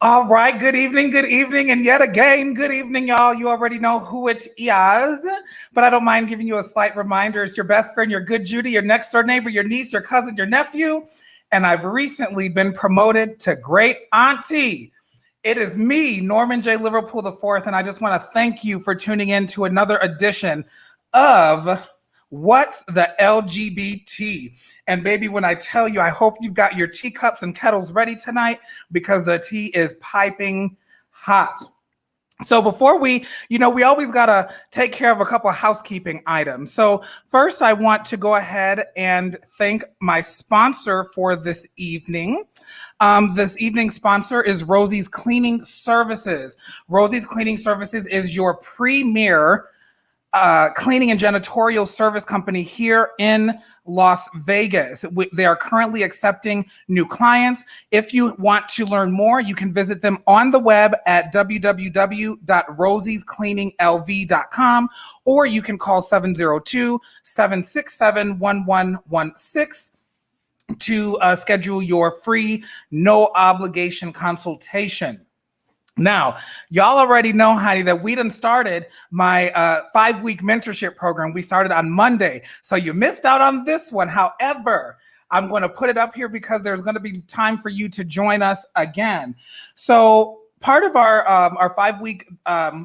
All right, good evening, and yet again, good evening, y'all. You already know who it is, but I don't mind giving you a slight reminder. It's your best friend, your good Judy, your next door neighbor, your niece, your cousin, your nephew, and I've recently been promoted to great auntie. It is me, Norman J. Liverpool IV, and I just want to thank you for tuning in to another edition of What's the LGBT? And baby, when I tell you, I hope you've got your teacups and kettles ready tonight because the tea is piping hot. So before we always got to take care of a couple of housekeeping items. So first, I want to go ahead and thank my sponsor for this evening. This evening's sponsor is Rosie's Cleaning Services. Rosie's Cleaning Services is your premier cleaning and janitorial service company here in Las Vegas. They are currently accepting new clients. If you want to learn more, you can visit them on the web at www.rosiescleaninglv.com, or you can call 702-767-1116 to schedule your free, no obligation consultation. Now, y'all already know, honey, that we done started my 5-week mentorship program. We started on Monday, so you missed out on this one. However, I'm going to put it up here because there's going to be time for you to join us again. So part of our 5-week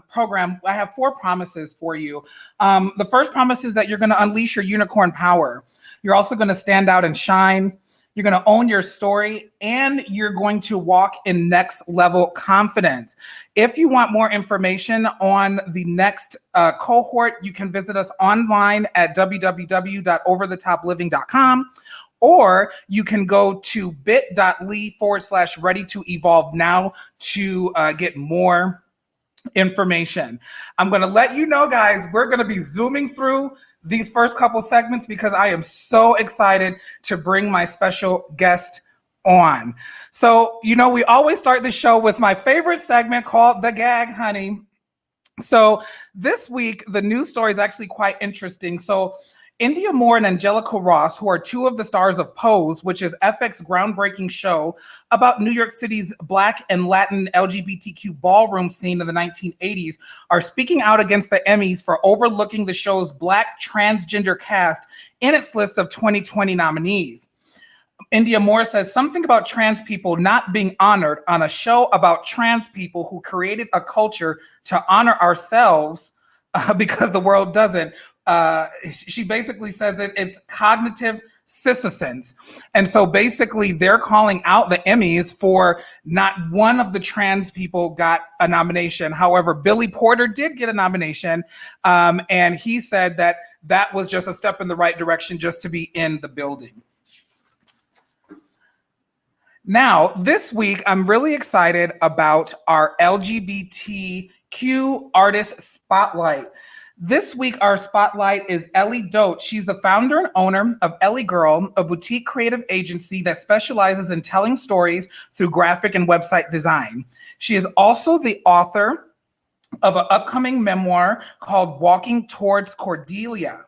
program, I have 4 promises for you. The first promise is that you're going to unleash your unicorn power. You're also going to stand out and shine. You're going to own your story, and you're going to walk in next level confidence. If you want more information on the next cohort, you can visit us online at www.overthetopliving.com, or you can go to bit.ly/ready to evolve now to get more information. I'm going to let you know, guys, we're going to be zooming through these first couple segments because I am so excited to bring my special guest on. So, we always start the show with my favorite segment called The Gag, honey. So this week, the news story is actually quite interesting. So India Moore and Angelica Ross, who are 2 of the stars of Pose, which is FX's groundbreaking show about New York City's Black and Latin LGBTQ ballroom scene in the 1980s, are speaking out against the Emmys for overlooking the show's Black transgender cast in its list of 2020 nominees. India Moore says something about trans people not being honored on a show about trans people who created a culture to honor ourselves because the world doesn't. She basically says that it's cognitive citizens. And so basically they're calling out the Emmys for not one of the trans people got a nomination. However, Billy Porter did get a nomination. And he said that that was just a step in the right direction just to be in the building. Now, this week, I'm really excited about our LGBTQ artist spotlight. This week, our spotlight is Ellie Dote. She's the founder and owner of Ellie Girl, a boutique creative agency that specializes in telling stories through graphic and website design. She is also the author of an upcoming memoir called Walking Towards Cordelia,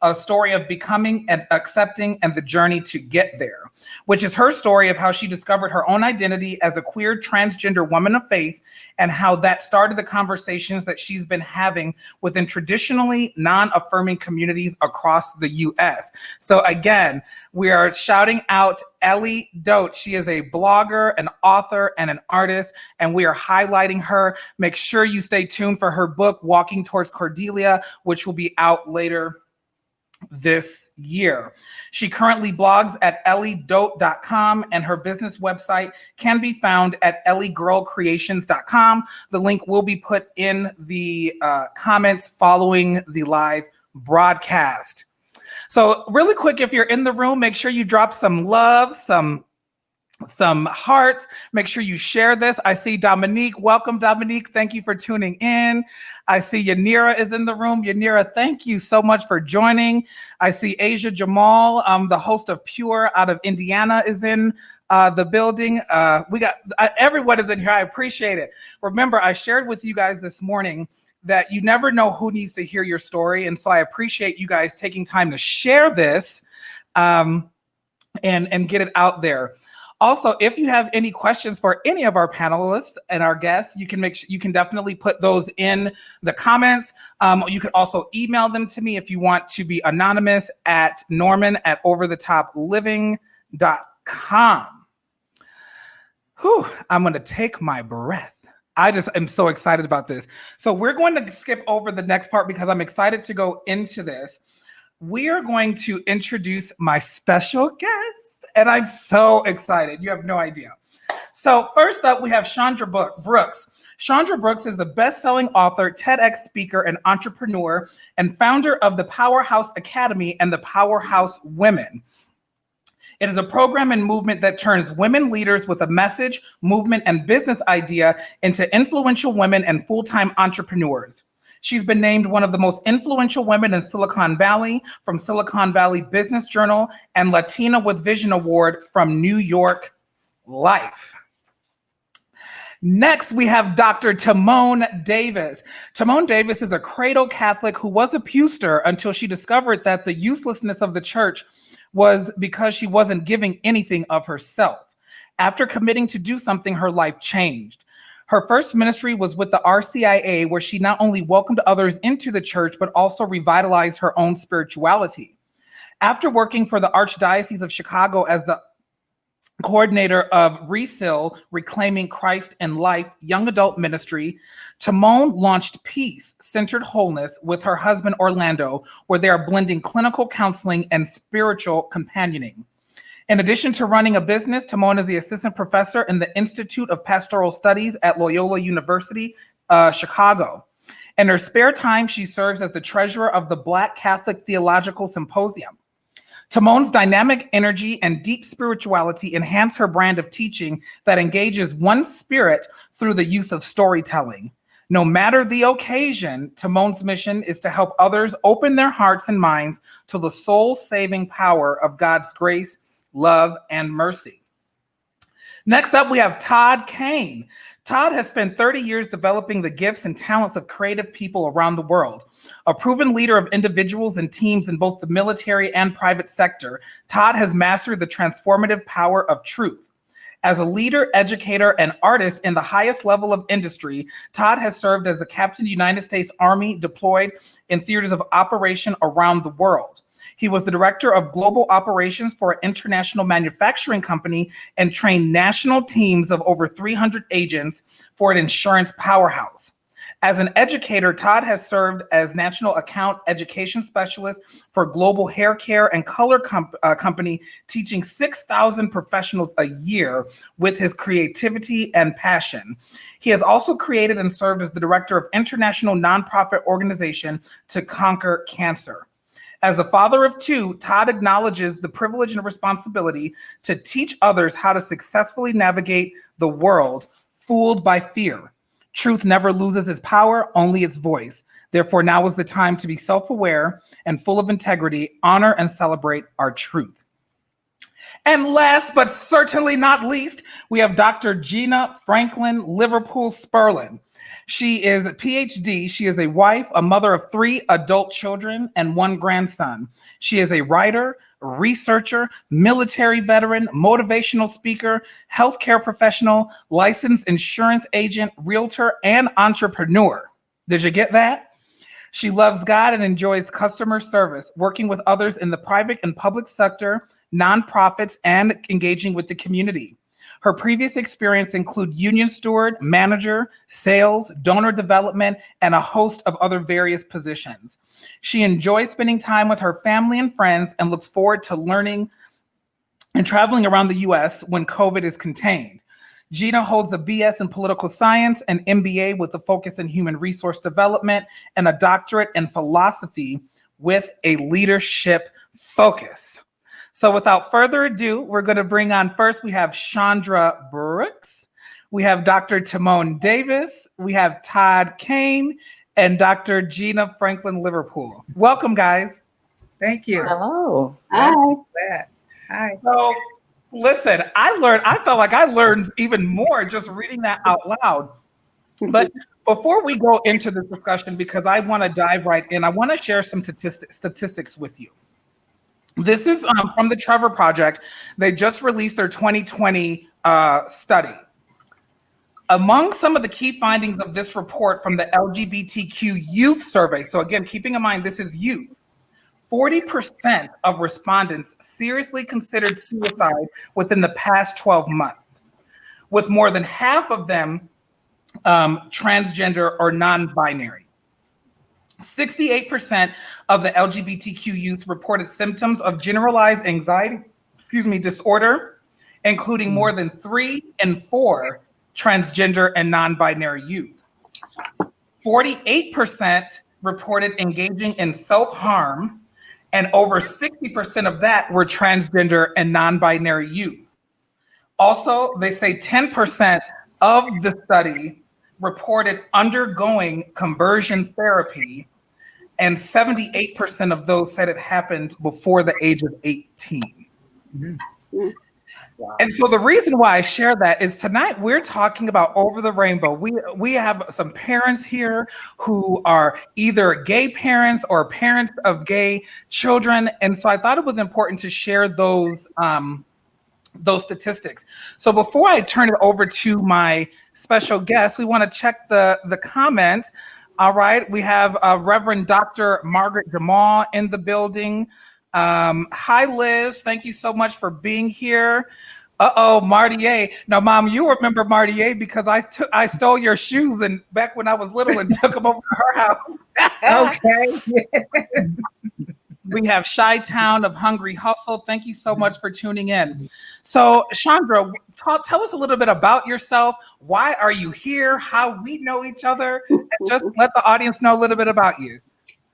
a story of becoming and accepting and the journey to get there, which is her story of how she discovered her own identity as a queer transgender woman of faith and how that started the conversations that she's been having within traditionally non-affirming communities across the US. So again, we are shouting out Ellie Dote. She is a blogger, an author, and an artist, and we are highlighting her. Make sure you stay tuned for her book, Walking Towards Cordelia, which will be out later this year. She currently blogs at elliedote.com, and her business website can be found at elliegirlcreations.com. The link will be put in the comments following the live broadcast. So really quick, if you're in the room, make sure you drop some love, some hearts. Make sure you share this. I see Dominique. Welcome, Dominique. Thank you for tuning in. I see Yanira is in the room. Yanira, thank you so much for joining. I see Asia Jamal, the host of Pure out of Indiana, is in the building. We got everyone is in here. I appreciate it. Remember, I shared with you guys this morning that you never know who needs to hear your story. And so I appreciate you guys taking time to share this and get it out there. Also, if you have any questions for any of our panelists and our guests, you can definitely put those in the comments. You could also email them to me if you want to be anonymous at norman@overthetopliving.com. Whew, I'm going to take my breath. I just am so excited about this. So we're going to skip over the next part because I'm excited to go into this. We are going to introduce my special guest, and I'm so excited. You have no idea. So first up, we have Chandra Brooks. Chandra Brooks is the best-selling author, TEDx speaker, and entrepreneur, and founder of the Powerhouse Academy and the Powerhouse Women. It is a program and movement that turns women leaders with a message, movement, and business idea into influential women and full-time entrepreneurs. She's been named one of the most influential women in Silicon Valley from Silicon Valley Business Journal and Latina with Vision Award from New York Life. Next, we have Dr. Timone Davis. Timone Davis is a cradle Catholic who was a pewster until she discovered that the uselessness of the church was because she wasn't giving anything of herself. After committing to do something, her life changed. Her first ministry was with the RCIA, where she not only welcomed others into the church, but also revitalized her own spirituality. After working for the Archdiocese of Chicago as the coordinator of Resil, Reclaiming Christ and Life young adult ministry, Timone launched Peace Centered Wholeness with her husband Orlando, where they are blending clinical counseling and spiritual companioning. In addition to running a business, Timone is the assistant professor in the Institute of Pastoral Studies at Loyola University, Chicago. In her spare time, she serves as the treasurer of the Black Catholic Theological Symposium. Timone's dynamic energy and deep spirituality enhance her brand of teaching that engages one spirit through the use of storytelling. No matter the occasion, Timone's mission is to help others open their hearts and minds to the soul-saving power of God's grace, love, and mercy. Next up, we have Todd Kane. Todd has spent 30 years developing the gifts and talents of creative people around the world. A proven leader of individuals and teams in both the military and private sector, Todd has mastered the transformative power of truth. As a leader, educator, and artist in the highest level of industry, Todd has served as the Captain of the United States Army deployed in theaters of operation around the world. He was the director of global operations for an international manufacturing company and trained national teams of over 300 agents for an insurance powerhouse. As an educator, Todd has served as national account education specialist for global hair care and color company, teaching 6,000 professionals a year with his creativity and passion. He has also created and served as the director of international nonprofit organization To Conquer Cancer. As the father of two, Todd acknowledges the privilege and responsibility to teach others how to successfully navigate the world fooled by fear. Truth never loses its power, only its voice. Therefore, now is the time to be self-aware and full of integrity, honor and celebrate our truth. And last but certainly not least, we have Dr. Gina Franklin Liverpool Sperlin. She is a PhD. She is a wife, a mother of 3 adult children, and 1 grandson. She is a writer, researcher, military veteran, motivational speaker, healthcare professional, licensed insurance agent, realtor, and entrepreneur. Did you get that? She loves God and enjoys customer service, working with others in the private and public sector, nonprofits, and engaging with the community. Her previous experience include union steward, manager, sales, donor development, and a host of other various positions. She enjoys spending time with her family and friends and looks forward to learning and traveling around the US when COVID is contained. Gina holds a BS in political science, an MBA with a focus in human resource development, and a doctorate in philosophy with a leadership focus. So without further ado, we're going to bring on first, we have Chandra Brooks, we have Dr. Timon Davis, we have Todd Kane, and Dr. Gina Franklin Liverpool. Welcome, guys. Thank you. Hello. Hi. Hi. So, listen, I felt like I learned even more just reading that out loud. But before we go into the discussion, because I want to dive right in, I want to share some statistics with you. This is from the Trevor Project. They just released their 2020 study. Among some of the key findings of this report from the LGBTQ youth survey, so again, keeping in mind this is youth, 40% of respondents seriously considered suicide within the past 12 months, with more than half of them transgender or non-binary. 68% of the LGBTQ youth reported symptoms of generalized anxiety, disorder, including more than 3 in 4 transgender and non-binary youth. 48% reported engaging in self-harm, and over 60% of that were transgender and non-binary youth. Also, they say 10% of the study reported undergoing conversion therapy, and 78% of those said it happened before the age of 18. Mm-hmm. Wow. And so the reason why I share that is tonight we're talking about Over the Rainbow. We have some parents here who are either gay parents or parents of gay children. And so I thought it was important to share those statistics. So before I turn it over to my special guest, we want to check the comment. All right, we have Reverend Dr. Margaret Jamal in the building. Hi, Liz. Thank you so much for being here. Martier. Now, Mom, you remember Martier because I stole your shoes and back when I was little and took them over to her house. Okay. We have Chi-Town of Hungry Hustle. Thank you so much for tuning in. So, Chandra, tell us a little bit about yourself. Why are you here? How we know each other? And just let the audience know a little bit about you.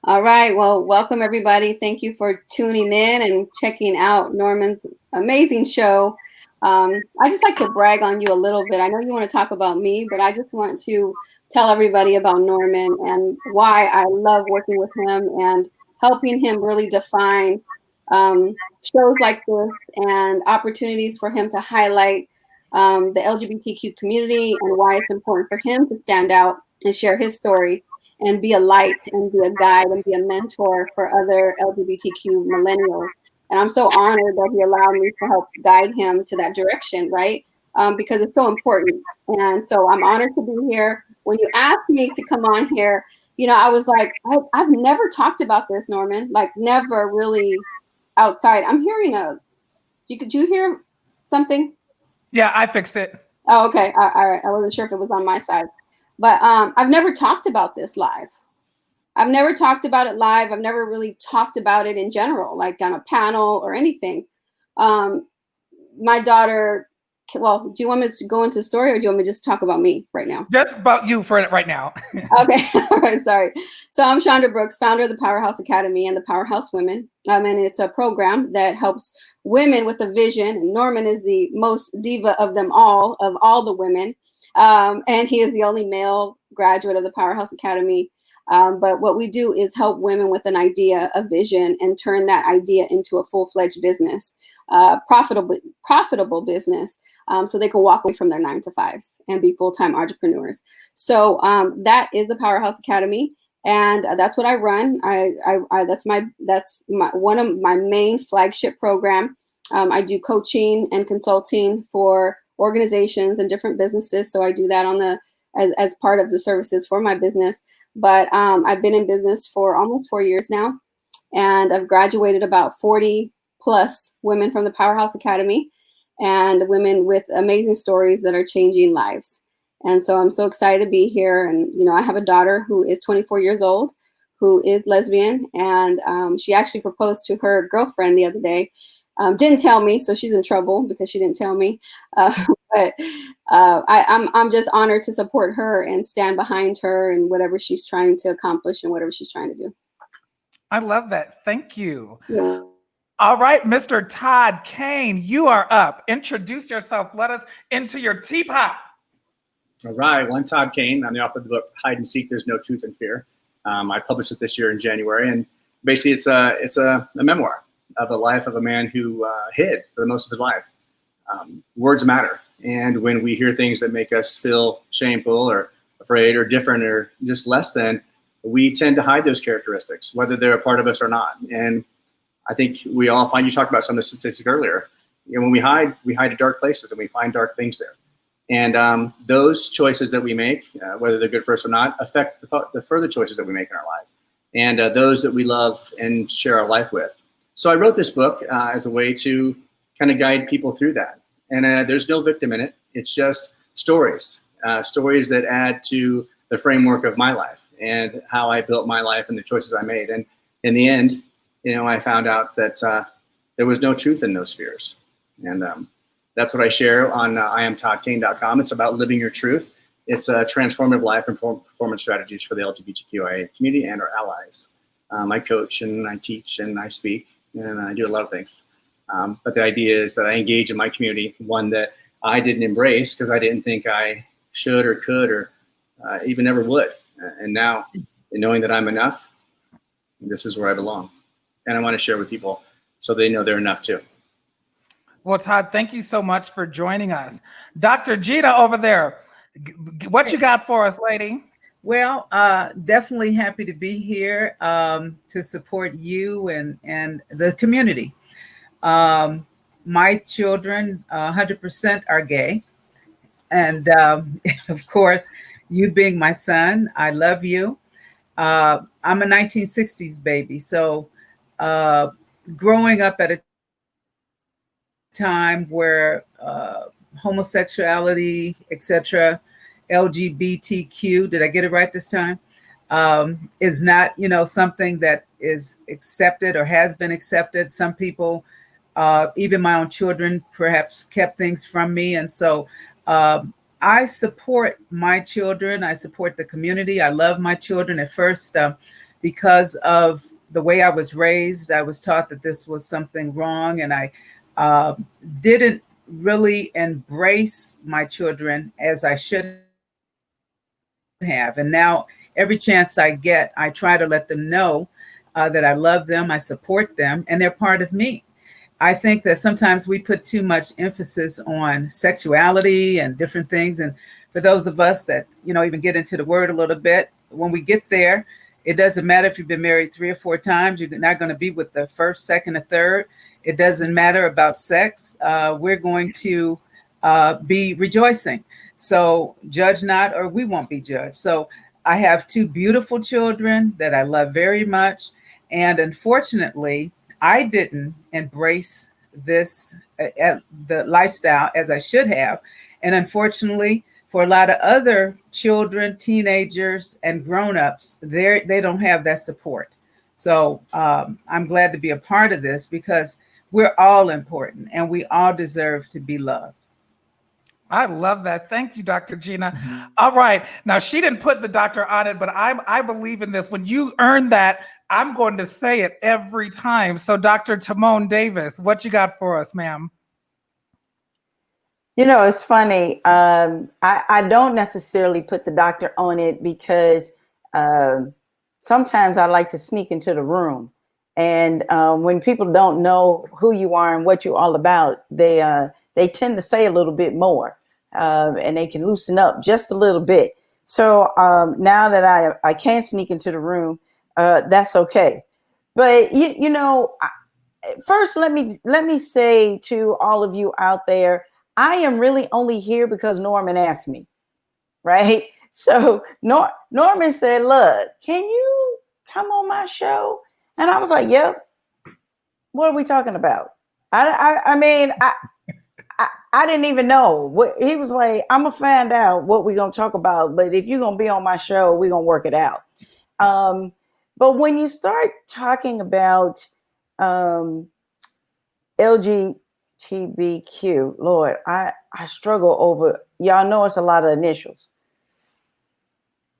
All right. Well, welcome, everybody. Thank you for tuning in and checking out Norman's amazing show. I just like to brag on you a little bit. I know you want to talk about me, but I just want to tell everybody about Norman and why I love working with him and helping him really define shows like this and opportunities for him to highlight the LGBTQ community and why it's important for him to stand out and share his story and be a light and be a guide and be a mentor for other LGBTQ millennials. And I'm so honored that he allowed me to help guide him to that direction, right? Because it's so important. And so I'm honored to be here. When you asked me to come on here, you know, I was like, I've never talked about this, Norman, like never really outside. I'm hearing could you hear something? Yeah, I fixed it. Oh, okay. All right. I wasn't sure if it was on my side, but I've never talked about this live. I've never talked about it live. I've never really talked about it in general, like on a panel or anything. My daughter well, do you want me to go into the story, or do you want me to just talk about me right now? Just about you for right now. Okay. All right. Sorry. So I'm Chandra Brooks, founder of the Powerhouse Academy and the Powerhouse Women. And it's a program that helps women with a vision. And Norman is the most diva of them all, of all the women. And he is the only male graduate of the Powerhouse Academy. But what we do is help women with an idea, a vision, and turn that idea into a full-fledged business, profitable business, so they can walk away from their 9-to-5s and be full-time entrepreneurs. So that is the Powerhouse Academy, and that's what I run. That's one of my main flagship program. I do coaching and consulting for organizations and different businesses. So I do that as part of the services for my business. But I've been in business for almost 4 years now, and I've graduated about 40 plus women from the Powerhouse Academy, and women with amazing stories that are changing lives. And so I'm so excited to be here. And, I have a daughter who is 24 years old, who is lesbian, and she actually proposed to her girlfriend the other day. Didn't tell me, so she's in trouble because she didn't tell me. But I'm just honored to support her and stand behind her and whatever she's trying to accomplish and whatever she's trying to do. I love that. Thank you. Yeah. All right, Mr. Todd Kane, you are up. Introduce yourself. Let us into your teapot. All right. Well, I'm Todd Kane. I'm the author of the book Hide and Seek, There's No Truth in Fear. I published it this year in January, and basically it's a memoir of the life of a man who hid for the most of his life. Words matter. And when we hear things that make us feel shameful or afraid or different or just less than, we tend to hide those characteristics, whether they're a part of us or not. And I think we all find, you talked about some of the statistics earlier, when we hide to dark places and we find dark things there. And those choices that we make, whether they're good for us or not, affect the further choices that we make in our life, and those that we love and share our life with. So I wrote this book as a way to kind of guide people through that. And there's no victim in it. It's just stories that add to the framework of my life and how I built my life and the choices I made. And in the end, I found out that there was no truth in those fears. And that's what I share on IamToddKane.com. It's about living your truth. It's a transformative life and performance strategies for the LGBTQIA community and our allies. I coach and I teach and I speak and I do a lot of things. But the idea is that I engage in my community, one that I didn't embrace because I didn't think I should or could or even ever would. And now, in knowing that I'm enough, this is where I belong. And I want to share with people so they know they're enough too. Well, Todd, thank you so much for joining us. Dr. Gita over there, what you got for us, lady? Well, definitely happy to be here to support you and the community. My children, 100% are gay. And of course, you being my son, I love you. I'm a 1960s baby. So growing up at a time where homosexuality, etc., LGBTQ, did I get it right this time? Is not, something that is accepted or has been accepted. Some people, even my own children, perhaps kept things from me. And so I support my children. I support the community. I love my children. At first, because of the way I was raised, I was taught that this was something wrong. And I didn't really embrace my children as I should have. And now every chance I get, I try to let them know that I love them, I support them, and they're part of me. I think that sometimes we put too much emphasis on sexuality and different things. And for those of us that, even get into the word a little bit, when we get there, it doesn't matter if you've been married 3 or 4 times, you're not going to be with the first, second, or third. It doesn't matter about sex. We're going to be rejoicing. So judge not, or we won't be judged. So I have 2 beautiful children that I love very much. And unfortunately, I didn't embrace this, the lifestyle as I should have. And unfortunately, for a lot of other children, teenagers, and grown-ups, they don't have that support. So I'm glad to be a part of this because we're all important and we all deserve to be loved. I love that. Thank you, Dr. Gina. All right. Now, she didn't put the doctor on it, but I believe in this. When you earn that, I'm going to say it every time. So, Dr. Timone Davis, what you got for us, ma'am? You know, it's funny. I don't necessarily put the doctor on it because sometimes I like to sneak into the room. And when people don't know who you are and what you're all about, they tend to say a little bit more, and they can loosen up just a little bit. So now that I can sneak into the room, that's okay. But you know, first let me say to all of you out there, I am really only here because Norman asked me, right? So Norman said, "Look, can you come on my show?" And I was like, "Yep." What are we talking about? I mean, I didn't even know what he was like. I'm gonna find out what we're gonna talk about, but if you're gonna be on my show, we're gonna work it out. But when you start talking about LGBTQ, Lord, I struggle over. Y'all know it's a lot of initials.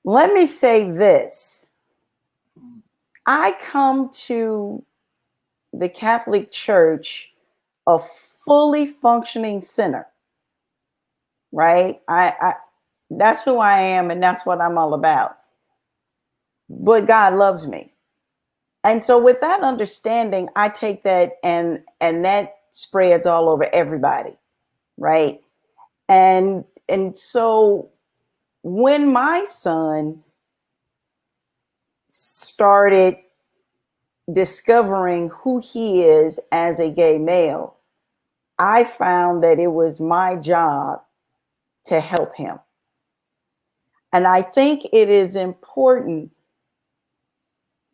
Let me say this: I come to the Catholic Church a fully functioning sinner, right? I that's who I am, and that's what I'm all about. But God loves me. And so with that understanding, I take that and that spreads all over everybody, right? And so when my son started discovering who he is as a gay male, I found that it was my job to help him. And I think it is important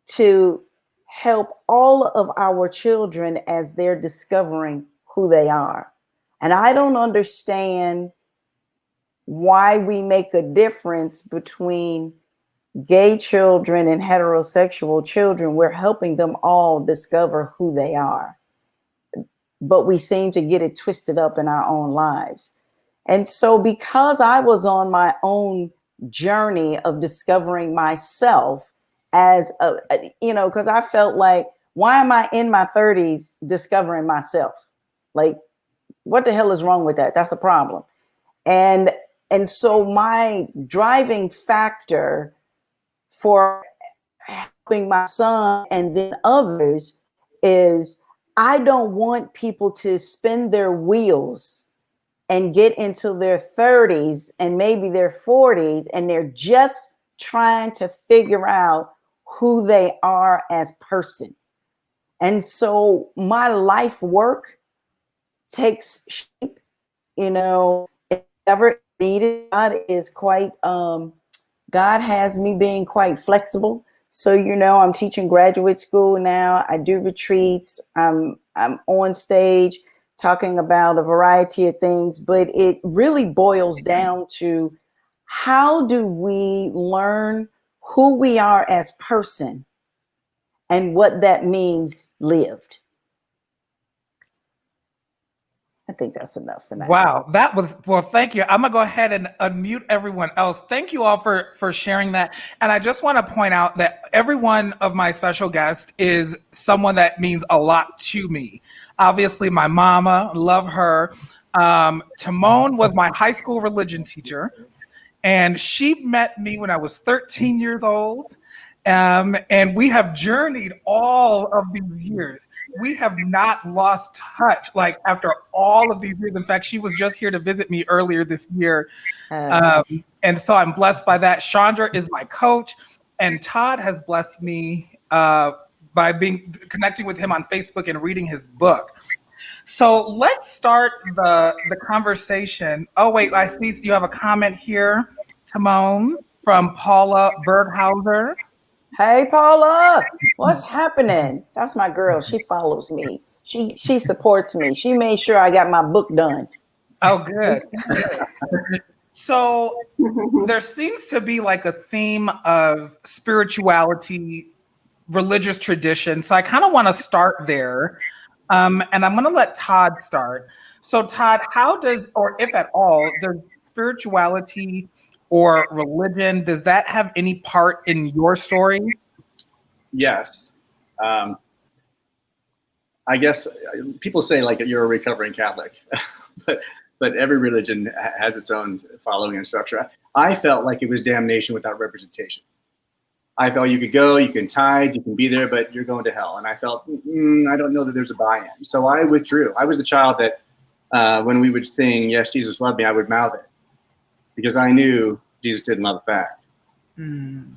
to help all of our children as they're discovering who they are. And I don't understand why we make a difference between gay children and heterosexual children. We're helping them all discover who they are, but we seem to get it twisted up in our own lives. And so because I was on my own journey of discovering myself as because I felt like, why am I in my 30s discovering myself? Like, what the hell is wrong with that? That's a problem. And so my driving factor for helping my son and then others is I don't want people to spin their wheels and get into their 30s and maybe their 40s and they're just trying to figure out who they are as person. And so my life work takes shape, if ever needed. God is quite God has me being quite flexible. So, I'm teaching graduate school now. I do retreats. I'm on stage talking about a variety of things, but it really boils down to how do we learn who we are as person and what that means lived. I think that's enough for now. Wow, that was, well, thank you. I'm gonna go ahead and unmute everyone else. Thank you all for sharing that. And I just want to point out that every one of my special guests is someone that means a lot to me. Obviously, my mama, love her. Timone was my high school religion teacher, and she met me when I was 13 years old. And we have journeyed all of these years. We have not lost touch, like after all of these years. In fact, she was just here to visit me earlier this year. And so I'm blessed by that. Chandra is my coach, and Todd has blessed me by connecting with him on Facebook and reading his book. So let's start the conversation. Oh, wait, I see you have a comment here, Timone, from Paula Berghauser. Hey, Paula, what's happening? That's my girl. She follows me. She supports me. She made sure I got my book done. Oh, good. So there seems to be like a theme of spirituality, religious tradition. So I kind of want to start there. And I'm going to let Todd start. So, Todd, how does, or if at all, does spirituality or religion, does that have any part in your story? Yes. I guess people say like you're a recovering Catholic, but every religion has its own following and structure. I felt like it was damnation without representation. I felt you could go, you can tithe, you can be there, but you're going to hell. And I felt, I don't know that there's a buy-in. So I withdrew. I was the child that when we would sing, "Yes, Jesus loved me," I would mouth it because I knew Jesus didn't love the fact. And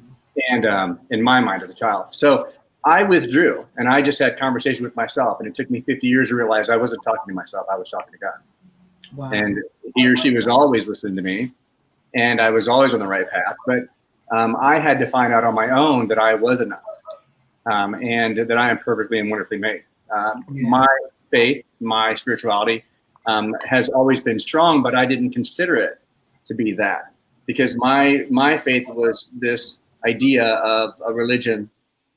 in my mind as a child. So I withdrew and I just had conversation with myself. And it took me 50 years to realize I wasn't talking to myself. I was talking to God. Wow. And he or she was always listening to me. And I was always on the right path. But I had to find out on my own that I was enough and that I am perfectly and wonderfully made. Yes. My faith, my spirituality has always been strong, but I didn't consider it to be that because my faith was this idea of a religion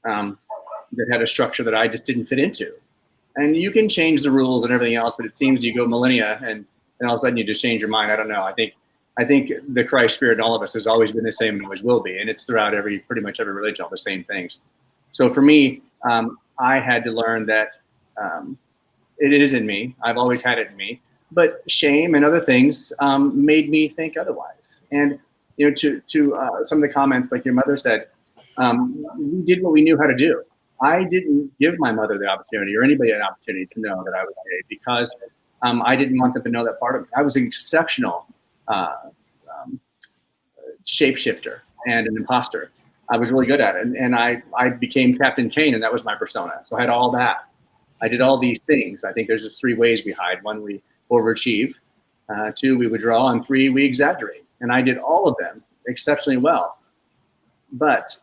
that had a structure that I just didn't fit into. And you can change the rules and everything else, but it seems you go millennia and all of a sudden you just change your mind. I don't know. I think the Christ spirit in all of us has always been the same and always will be. And it's throughout pretty much every religion, all the same things. So for me, I had to learn that it is in me. I've always had it in me, but shame and other things made me think otherwise. And, to some of the comments, like your mother said, we did what we knew how to do. I didn't give my mother the opportunity or anybody an opportunity to know that I was gay because I didn't want them to know that part of me. I was an exceptional shapeshifter and an imposter. I was really good at it. And I became Captain Kane, and that was my persona. So I had all that. I did all these things. I think there's just 3 ways we hide. 1, we overachieve. 2, we withdraw. And 3, we exaggerate. And I did all of them exceptionally well. But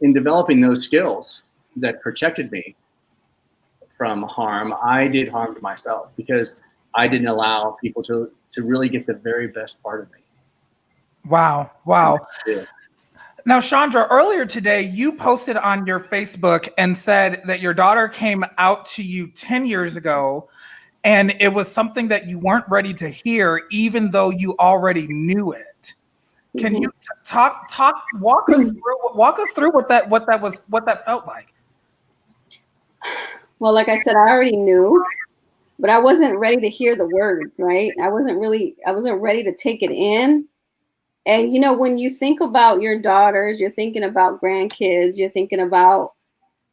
in developing those skills that protected me from harm, I did harm to myself because I didn't allow people to really get the very best part of me. Wow. Yeah. Now, Chandra, earlier today, you posted on your Facebook and said that your daughter came out to you 10 years ago, and it was something that you weren't ready to hear, even though you already knew it. Can you walk us through what that felt like? Well, like I said, I already knew, but I wasn't ready to hear the words, right? I wasn't ready to take it in. And, when you think about your daughters, you're thinking about grandkids, you're thinking about,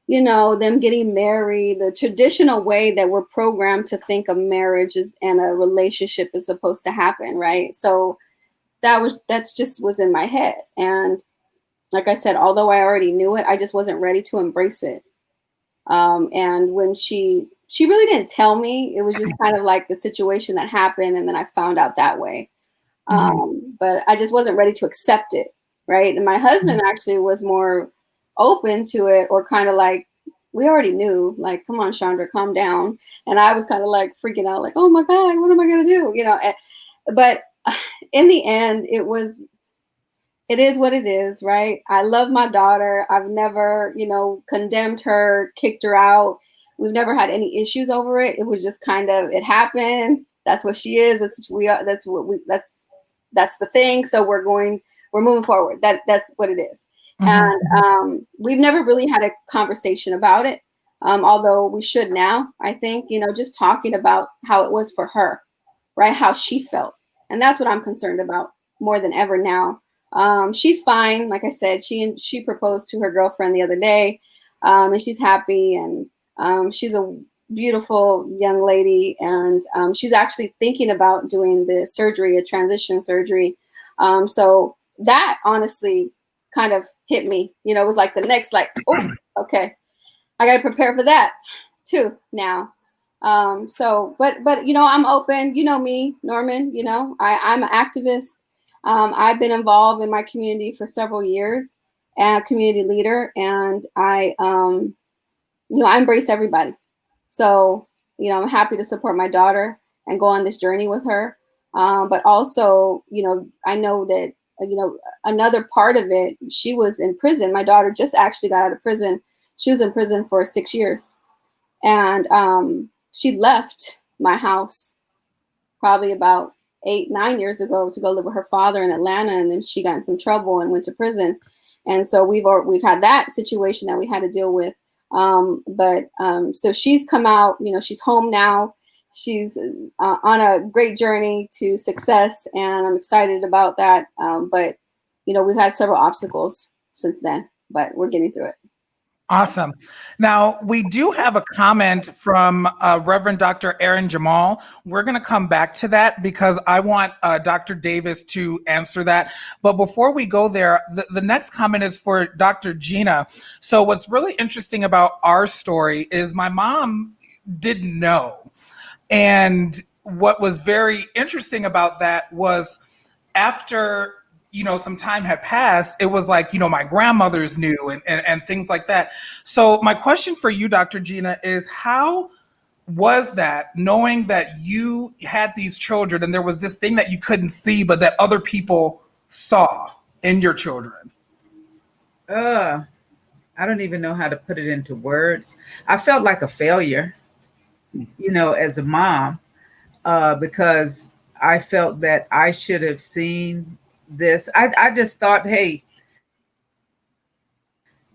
them getting married, the traditional way that we're programmed to think of marriage and a relationship is supposed to happen, right? So that's just was in my head. And like I said, although I already knew it, I just wasn't ready to embrace it. And when she really didn't tell me, it was just kind of like the situation that happened. And then I found out that way. But I just wasn't ready to accept it. Right. And my husband actually was more open to it, or kind of like, we already knew, like, come on, Chandra, calm down. And I was kind of like freaking out, like, oh my God, what am I going to do? But in the end, it is what it is, right? I love my daughter. I've never, condemned her, kicked her out. We've never had any issues over it. It was just kind of, it happened. That's what she is. That's what we are. That's the thing. So we're moving forward. That's what it is. And we've never really had a conversation about it. Although we should now, I think, just talking about how it was for her, right? How she felt. And that's what I'm concerned about more than ever now. She's fine. Like I said, she proposed to her girlfriend the other day, and she's happy, and she's a beautiful young lady, and she's actually thinking about doing the surgery, a transition surgery. So that honestly kind of hit me. It was like the next, like, oh, okay, I got to prepare for that too now. But I'm open. Me, Norman. I'm an activist. I've been involved in my community for several years, and a community leader, and I embrace everybody. So, I'm happy to support my daughter and go on this journey with her. But also, I know that, another part of it, she was in prison. My daughter just actually got out of prison. She was in prison for 6 years. And she left my house probably about 8, 9 years ago to go live with her father in Atlanta, and then she got in some trouble and went to prison. And so we've had that situation that we had to deal with. So she's come out, she's home now. She's on a great journey to success, and I'm excited about that. But we've had several obstacles since then, but we're getting through it. Awesome. Now, we do have a comment from Reverend Dr. Aaron Jamal. We're going to come back to that because I want Dr. Davis to answer that. But before we go there, the next comment is for Dr. Gina. So what's really interesting about our story is my mom didn't know. And what was very interesting about that was after some time had passed, it was like, my grandmothers knew and things like that. So my question for you, Dr. Gina, is how was that, knowing that you had these children and there was this thing that you couldn't see, but that other people saw in your children? I don't even know how to put it into words. I felt like a failure, as a mom, because I felt that I should have seen this. I just thought, hey,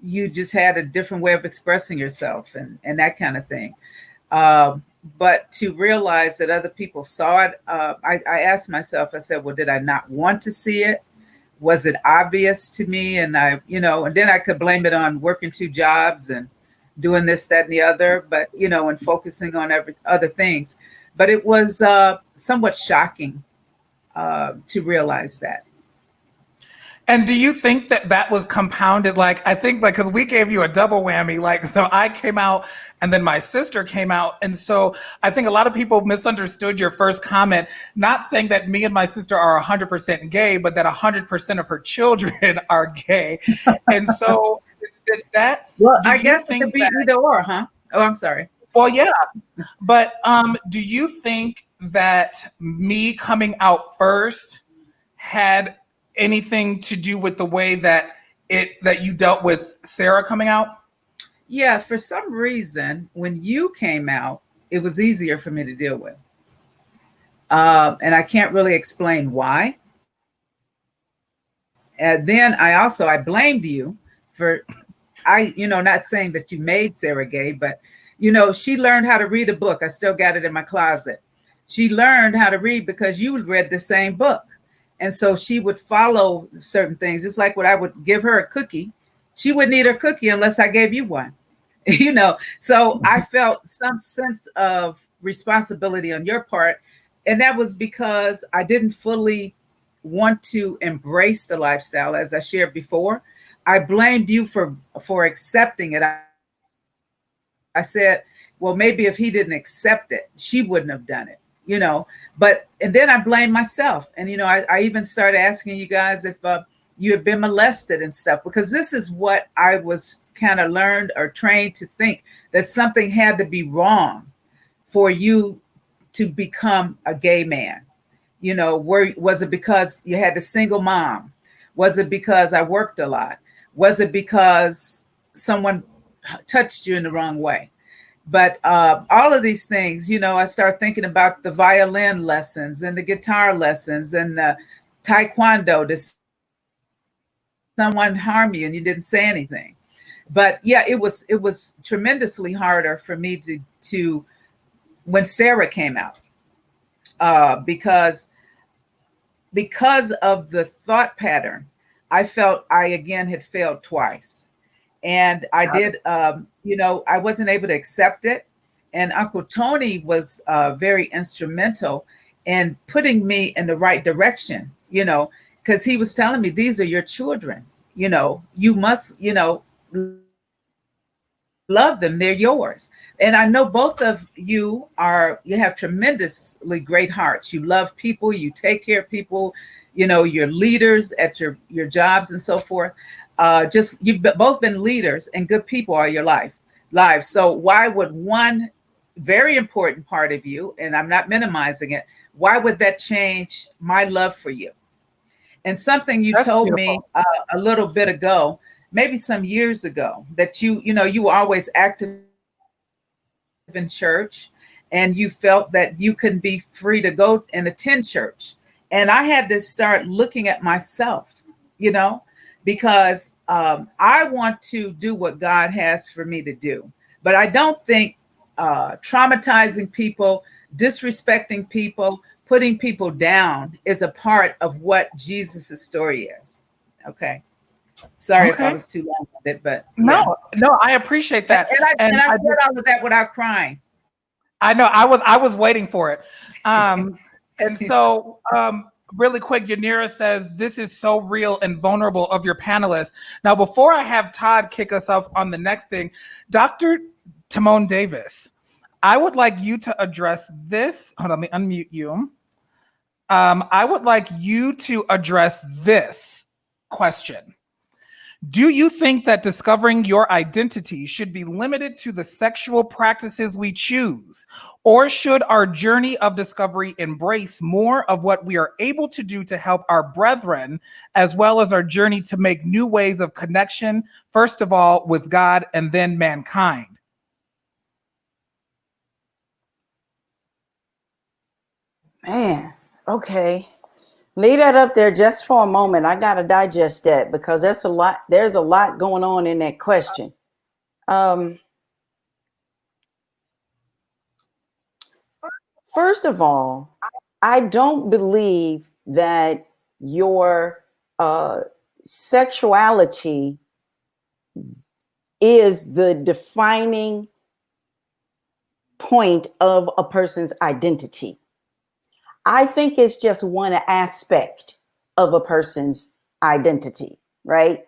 you just had a different way of expressing yourself and that kind of thing. But to realize that other people saw it, I asked myself, I said, well, did I not want to see it? Was it obvious to me? And and then I could blame it on working 2 jobs and doing this, that, and the other, but, and focusing on other things. But it was somewhat shocking to realize that. And do you think that was compounded? Because we gave you a double whammy. So I came out and then my sister came out. And so I think a lot of people misunderstood your first comment, not saying that me and my sister are 100% gay, but that 100% of her children are gay. And so did that. Well, I guess it could be either or, huh? Oh, I'm sorry. Well, yeah. But do you think that me coming out first had anything to do with the way that you dealt with Sarah coming out? Yeah, for some reason, when you came out, it was easier for me to deal with. And I can't really explain why. And then I blamed you for, not saying that you made Sarah gay, but, she learned how to read a book. I still got it in my closet. She learned how to read because you read the same book. And so she would follow certain things. It's like when I would give her a cookie, she wouldn't eat her cookie unless I gave you one, So I felt some sense of responsibility on your part. And that was because I didn't fully want to embrace the lifestyle, as I shared before. I blamed you for accepting it. I said, well, maybe if he didn't accept it, she wouldn't have done it. And then I blame myself. And, I even started asking you guys if you had been molested and stuff, because this is what I was kind of learned or trained to think, that something had to be wrong for you to become a gay man. Was it because you had a single mom? Was it because I worked a lot? Was it because someone touched you in the wrong way? But all of these things, I start thinking about the violin lessons and the guitar lessons and the taekwondo. Does someone harm you and you didn't say anything? But yeah, it was tremendously harder for me to when Sarah came out, because of the thought pattern, I felt I again had failed twice. And I did, I wasn't able to accept it. And Uncle Tony was very instrumental in putting me in the right direction, because he was telling me, these are your children, you must, love them. They're yours. And I know both of you have tremendously great hearts. You love people, you take care of people, you're leaders at your jobs and so forth. You've both been leaders and good people all your lives. So why would one very important part of you, and I'm not minimizing it, why would that change my love for you? And something you told me a little bit ago, maybe some years ago, that you were always active in church and you felt that you couldn't be free to go and attend church. And I had to start looking at myself, you know, because I want to do what God has for me to do. But I don't think traumatizing people, disrespecting people, putting people down is a part of what Jesus' story is. Okay. Sorry if I was too long with it, but yeah. No, I appreciate that. And I said all of that without crying. I know I was waiting for it. And so really quick, Yanira says, this is so real and vulnerable of your panelists. Now, before I have Todd kick us off on the next thing, Dr. Timon Davis, I would like you to address this. Hold on, let me unmute you. I would like you to address this question. Do you think that discovering your identity should be limited to the sexual practices we choose? Or should our journey of discovery embrace more of what we are able to do to help our brethren, as well as our journey to make new ways of connection, first of all, with God and then mankind? Man, okay. Leave that up there just for a moment. I got to digest that because that's a lot. There's a lot going on in that question. First of all, I don't believe that your sexuality is the defining point of a person's identity. I think it's just one aspect of a person's identity, right?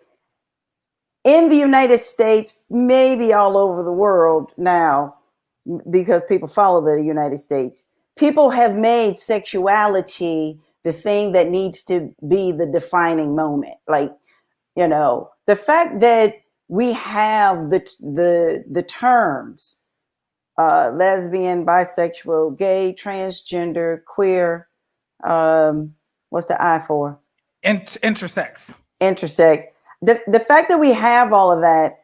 In the United States, maybe all over the world now, because people follow the United States, people have made sexuality the thing that needs to be the defining moment. Like, you know, the fact that we have the terms lesbian, bisexual, gay, transgender, queer. What's the I for? Intersex. Intersex. The fact that we have all of that.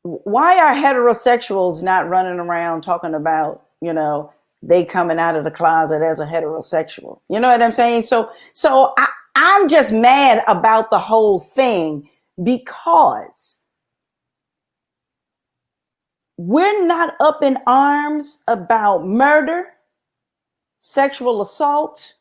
Why are heterosexuals not running around talking about, you know, they coming out of the closet as a heterosexual? You know what I'm saying? So I'm just mad about the whole thing because we're not up in arms about murder, sexual assault,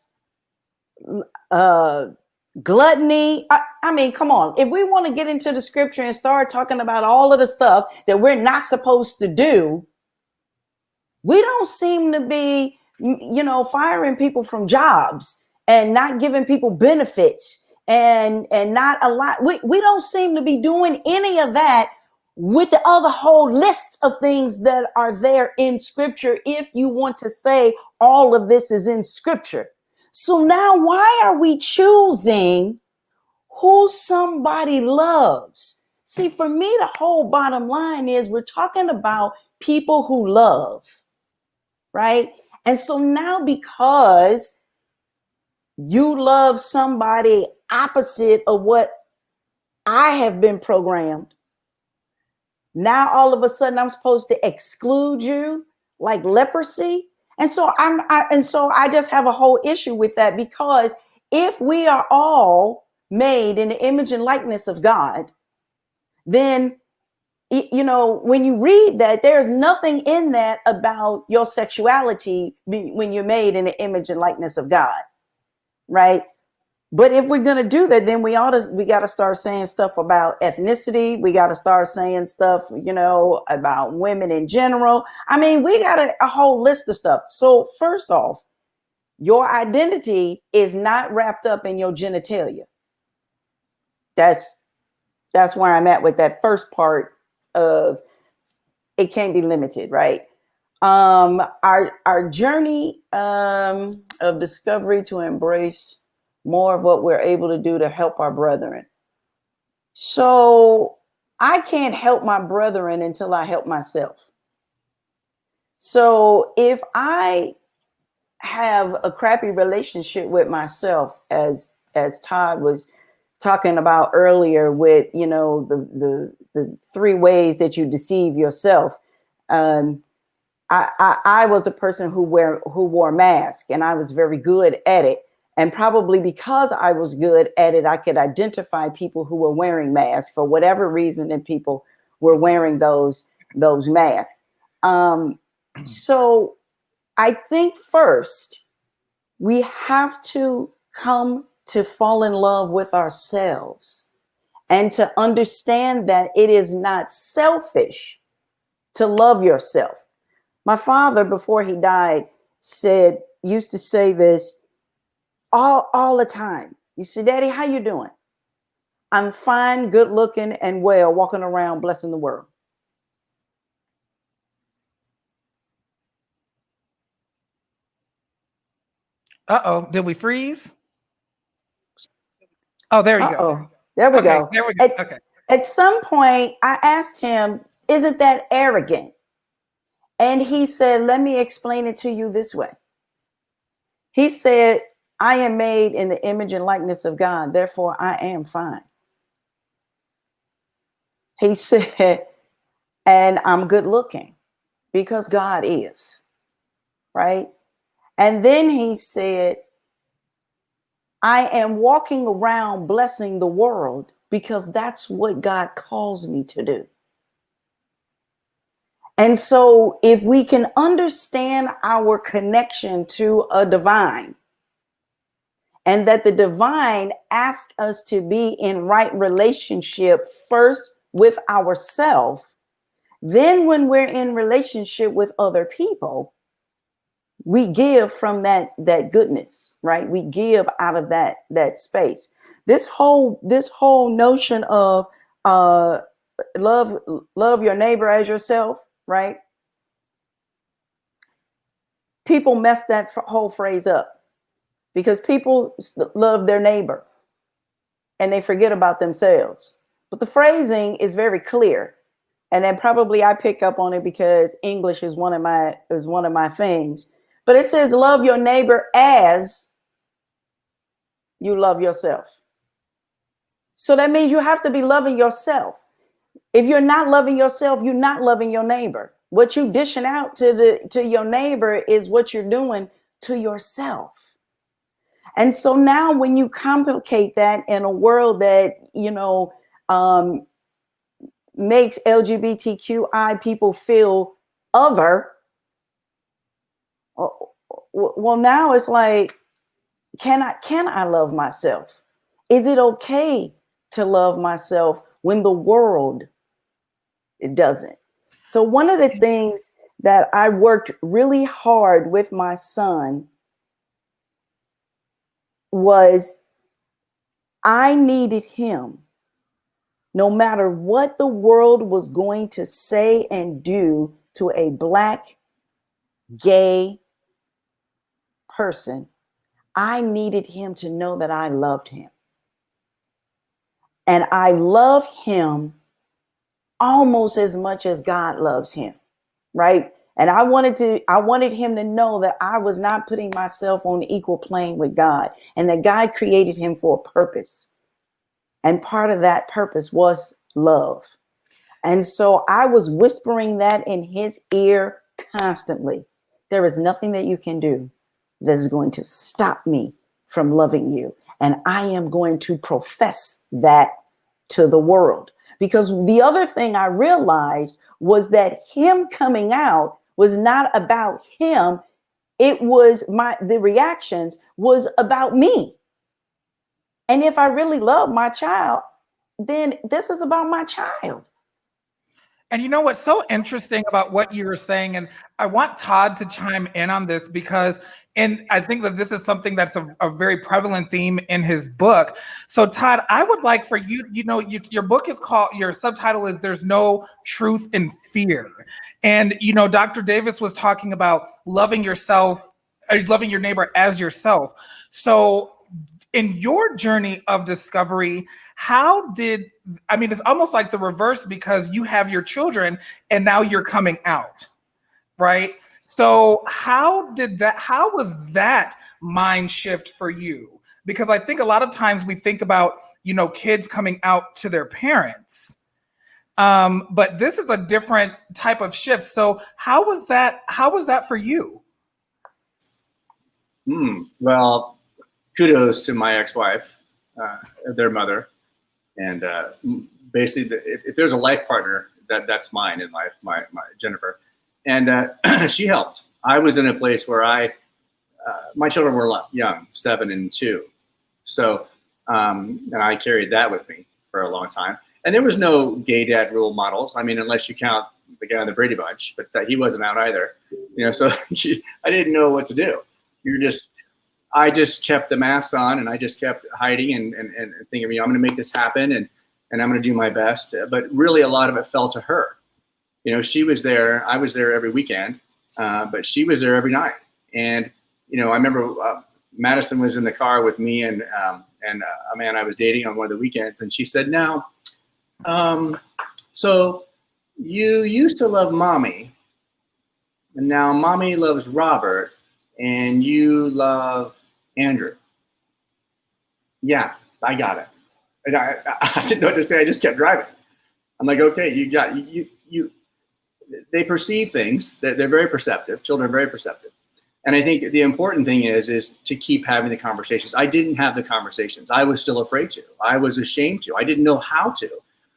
gluttony. I mean, come on. If we want to get into the scripture and start talking about all of the stuff that we're not supposed to do, we don't seem to be, you know, firing people from jobs and not giving people benefits and not a lot. We don't seem to be doing any of that with the other whole list of things that are there in scripture, if you want to say all of this is in scripture. So now why are we choosing who somebody loves? See, for me, the whole bottom line is we're talking about people who love, right? And so now because you love somebody opposite of what I have been programmed, now all of a sudden I'm supposed to exclude you like leprosy. And so I just have a whole issue with that, because if we are all made in the image and likeness of God, then, you know, when you read that, there's nothing in that about your sexuality when you're made in the image and likeness of God, right? But if we're going to do that, then we got to start saying stuff about ethnicity. We got to start saying stuff, you know, about women in general. I mean, we got a whole list of stuff. So first off, your identity is not wrapped up in your genitalia. That's where I'm at with that first part of it can't be limited, right? Our journey of discovery to embrace more of what we're able to do to help our brethren. So I can't help my brethren until I help myself. So if I have a crappy relationship with myself, as Todd was talking about earlier with, you know, the 3 ways that you deceive yourself, I was a person who wore masks, and I was very good at it. And probably because I was good at it, I could identify people who were wearing masks for whatever reason, and people were wearing those masks. So I think first we have to come to fall in love with ourselves and to understand that it is not selfish to love yourself. My father, before he died, used to say this all the time. You say, Daddy, how you doing? I'm fine, good looking, and well, walking around blessing the world. Uh-oh, did we freeze? Oh, there you go. There we Okay, go. there we go. Okay. At some point, I asked him, isn't that arrogant? And he said, let me explain it to you this way. He said, I am made in the image and likeness of God, therefore I am fine. He said, and I'm good looking because God is, right? And then he said, I am walking around blessing the world because that's what God calls me to do. And so if we can understand our connection to a divine, and that the divine asks us to be in right relationship first with ourselves, then when we're in relationship with other people, we give from that goodness, right? We give out of that space. This whole notion of love your neighbor as yourself, right? People mess that whole phrase up because people love their neighbor and they forget about themselves. But the phrasing is very clear. And then probably I pick up on it because English is one of my things. But it says, love your neighbor as you love yourself. So that means you have to be loving yourself. If you're not loving yourself, you're not loving your neighbor. What you dishing out to your neighbor is what you're doing to yourself. And so now when you complicate that in a world that, makes LGBTQI people feel other, well, now it's like, can I love myself? Is it okay to love myself when the world it doesn't? So one of the things that I worked really hard with my son was I needed him, no matter what the world was going to say and do to a Black, gay person, I needed him to know that I loved him. And I love him almost as much as God loves him, right? And I wanted him to know that I was not putting myself on the equal plane with God, and that God created him for a purpose. And part of that purpose was love. And so I was whispering that in his ear constantly. There is nothing that you can do that is going to stop me from loving you. And I am going to profess that to the world. Because the other thing I realized was that him coming out was not about him. It was the reactions was about me. And if I really love my child, then this is about my child. And you know what's so interesting about what you were saying, and I want Todd to chime in on this and I think that this is something that's a very prevalent theme in his book. So Todd, I would like for you, your book is called, your subtitle is There's No Truth in Fear. And, Dr. Davis was talking about loving yourself, loving your neighbor as yourself. So in your journey of discovery, it's almost like the reverse, because you have your children and now you're coming out, right? So how was that mind shift for you? Because I think a lot of times we think about, kids coming out to their parents. But this is a different type of shift. So how was that for you? Well, kudos to my ex-wife, their mother. And basically, if there's a life partner, that's mine in life, my Jennifer. And she helped. I was in a place where my children were young, 7 and 2. So, and I carried that with me for a long time. And there was no gay dad role models. I mean, unless you count the guy on the Brady Bunch, but he wasn't out either. So I didn't know what to do. I just kept the mask on, and I just kept hiding and thinking, I'm going to make this happen, and I'm going to do my best. But really, a lot of it fell to her. She was there. I was there every weekend, but she was there every night. And I remember Madison was in the car with me and a man I was dating on one of the weekends, and she said, "Now, so you used to love mommy, and now mommy loves Robert, and you love Andrew." Yeah, I got it. And I didn't know what to say. I just kept driving. I'm like, okay, you. They perceive things. They're very perceptive. Children are very perceptive. And I think the important thing is to keep having the conversations. I didn't have the conversations. I was still afraid to. I was ashamed to. I didn't know how to.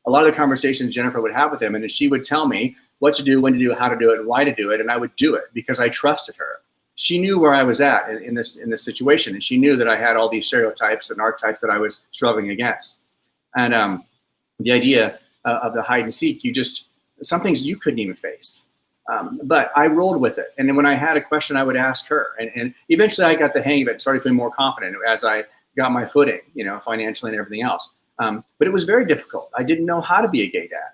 A lot of the conversations Jennifer would have with him, and she would tell me what to do, when to do, how to do it, and why to do it, and I would do it because I trusted her. She knew where I was at in this situation, and she knew that I had all these stereotypes and archetypes that I was struggling against. And the idea of the hide and seek, some things you couldn't even face. But I rolled with it. And then when I had a question, I would ask her. And eventually I got the hang of it and started feeling more confident as I got my footing, financially and everything else. But it was very difficult. I didn't know how to be a gay dad.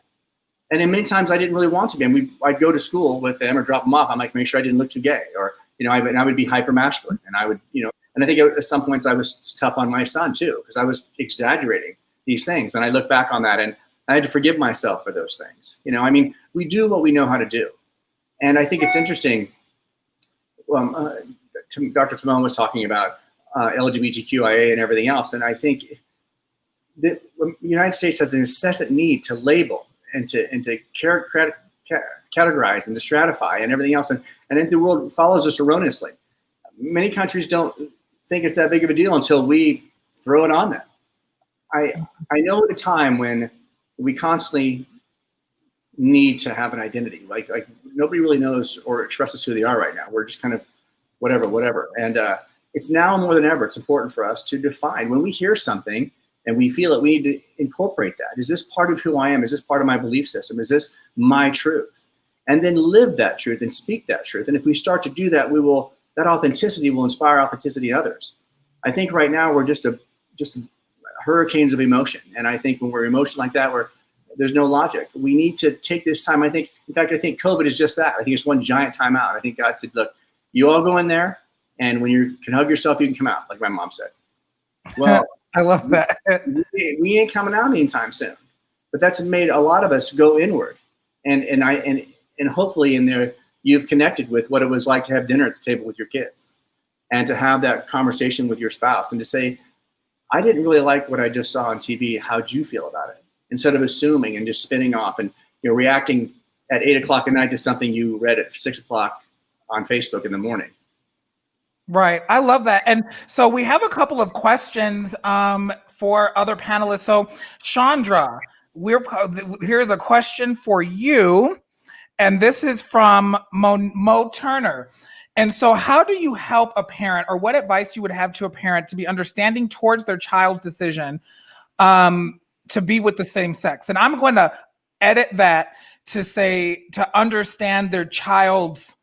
And then many times I didn't really want to be. And I'd go to school with them or drop them off. I'm like, make sure I didn't look too gay. Or, I would be hyper masculine. And I would, and I think at some points I was tough on my son too, because I was exaggerating these things. And I look back on that and I had to forgive myself for those things. We do what we know how to do. And I think it's interesting. Dr. Timon was talking about LGBTQIA and everything else. And I think that the United States has an incessant need to label and to categorize and to stratify and everything else. And then the world follows us erroneously. Many countries don't think it's that big of a deal until we throw it on them. I know at a time when we constantly need to have an identity. Like nobody really knows or expresses who they are right now. We're just kind of whatever. And it's now more than ever, it's important for us to define when we hear something and we feel it, we need to incorporate that. Is this part of who I am? Is this part of my belief system? Is this my truth? And then live that truth and speak that truth. And if we start to do that, that authenticity will inspire authenticity in others. I think right now we're just hurricanes of emotion. And I think when we're emotional like that, there's no logic. We need to take this time. I think COVID is just that. I think it's one giant time out. I think God said, look, you all go in there, and when you can hug yourself, you can come out, like my mom said. Well, I love that. we ain't coming out anytime soon. But that's made a lot of us go inward. And hopefully in there, you've connected with what it was like to have dinner at the table with your kids and to have that conversation with your spouse and to say, I didn't really like what I just saw on TV. How'd you feel about it? Instead of assuming and just spinning off and reacting at 8 o'clock at night to something you read at 6 o'clock on Facebook in the morning. Right. I love that. And so we have a couple of questions for other panelists. So Chandra, here's a question for you. And this is from Mo Turner. And so how do you help a parent, or what advice you would have to a parent to be understanding towards their child's decision to be with the same sex? And I'm going to edit that to say to understand their child's.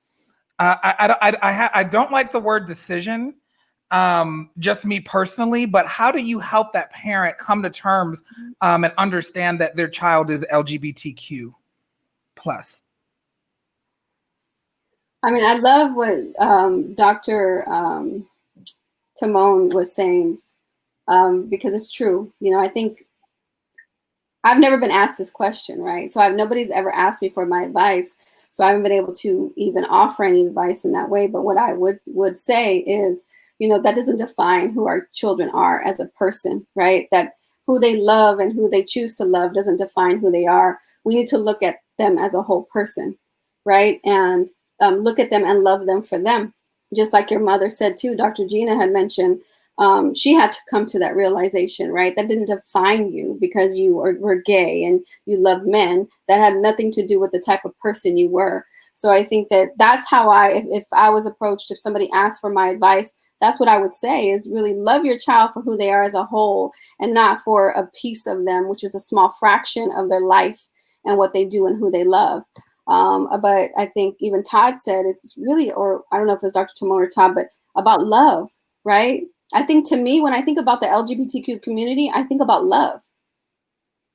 I don't like the word decision, just me personally. But how do you help that parent come to terms and understand that their child is LGBTQ plus? I mean, I love what Dr. Timon was saying because it's true. I think I've never been asked this question, right? So nobody's ever asked me for my advice. So I haven't been able to even offer any advice in that way. But what I would say is, that doesn't define who our children are as a person, right? That who they love and who they choose to love doesn't define who they are. We need to look at them as a whole person, right? And look at them and love them for them. Just like your mother said too, Dr. Gina had mentioned, she had to come to that realization, right? That didn't define you because you were gay and you loved men. That had nothing to do with the type of person you were. So I think that's how if I was approached, if somebody asked for my advice, that's what I would say is really love your child for who they are as a whole and not for a piece of them, which is a small fraction of their life and what they do and who they love. But I think even Todd said it's really, or I don't know if it was Dr. Timon or Todd, but about love, right? I think to me, when I think about the LGBTQ community, I think about love,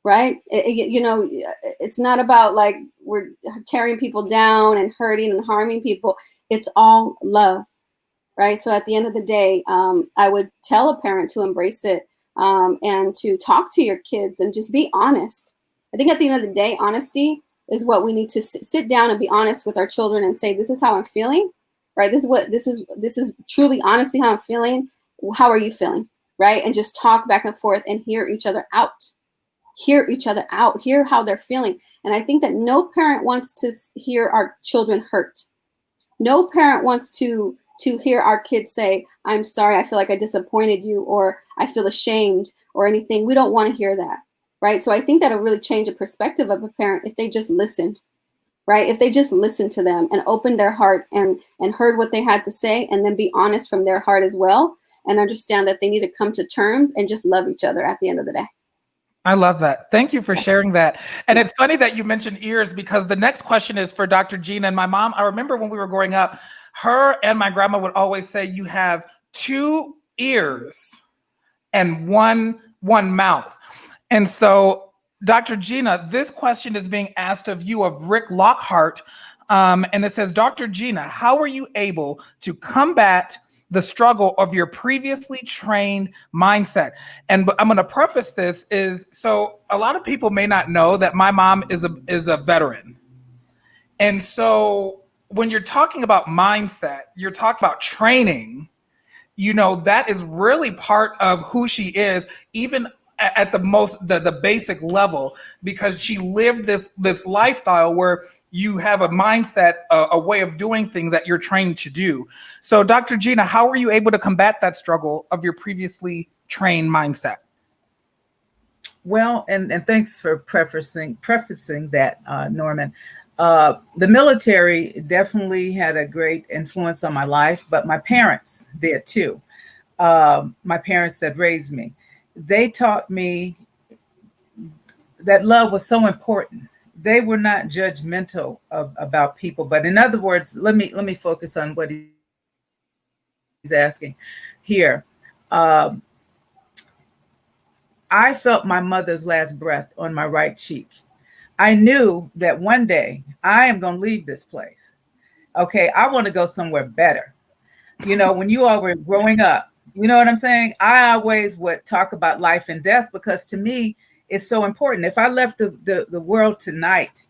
right? It's not about like we're tearing people down and hurting and harming people. It's all love, right? So at the end of the day, I would tell a parent to embrace it and to talk to your kids and just be honest. I think at the end of the day, honesty is what we need to sit down and be honest with our children and say, this is how I'm feeling, right? This is truly honestly how I'm feeling. How are you feeling, right? And just talk back and forth and hear each other out. Hear how they're feeling. And I think that no parent wants to hear our children hurt. No parent wants to hear our kids say, I'm sorry, I feel like I disappointed you, or I feel ashamed or anything. We don't want to hear that, right? So I think that'll really change the perspective of a parent if they just listened, right? If they just listened to them and opened their heart and heard what they had to say and then be honest from their heart as well and understand that they need to come to terms and just love each other at the end of the day. I love that. Thank you for sharing that. And it's funny that you mentioned ears because the next question is for Dr. Gina. And my mom, I remember when we were growing up, her and my grandma would always say, you have 2 ears and one mouth. And so, Dr. Gina, this question is being asked of you of Rick Lockhart. And it says, Dr. Gina, how were you able to combat the struggle of your previously trained mindset? And I'm going to preface this is, so a lot of people may not know that my mom is a veteran. And so when you're talking about mindset, you're talking about training, that is really part of who she is, even at the basic level, because she lived this lifestyle where you have a mindset, a way of doing things that you're trained to do. So Dr. Gina, how were you able to combat that struggle of your previously trained mindset? Well, and thanks for prefacing that, Norman. The military definitely had a great influence on my life, but my parents did too. My parents that raised me, they taught me that love was so important. They were not judgmental about people, but in other words, let me focus on what he's asking here. I felt my mother's last breath on my right cheek. I knew that one day I am going to leave this place. Okay, I want to go somewhere better. When you all were growing up, you know what I'm saying? I always would talk about life and death because to me, it's so important. If I left the world tonight,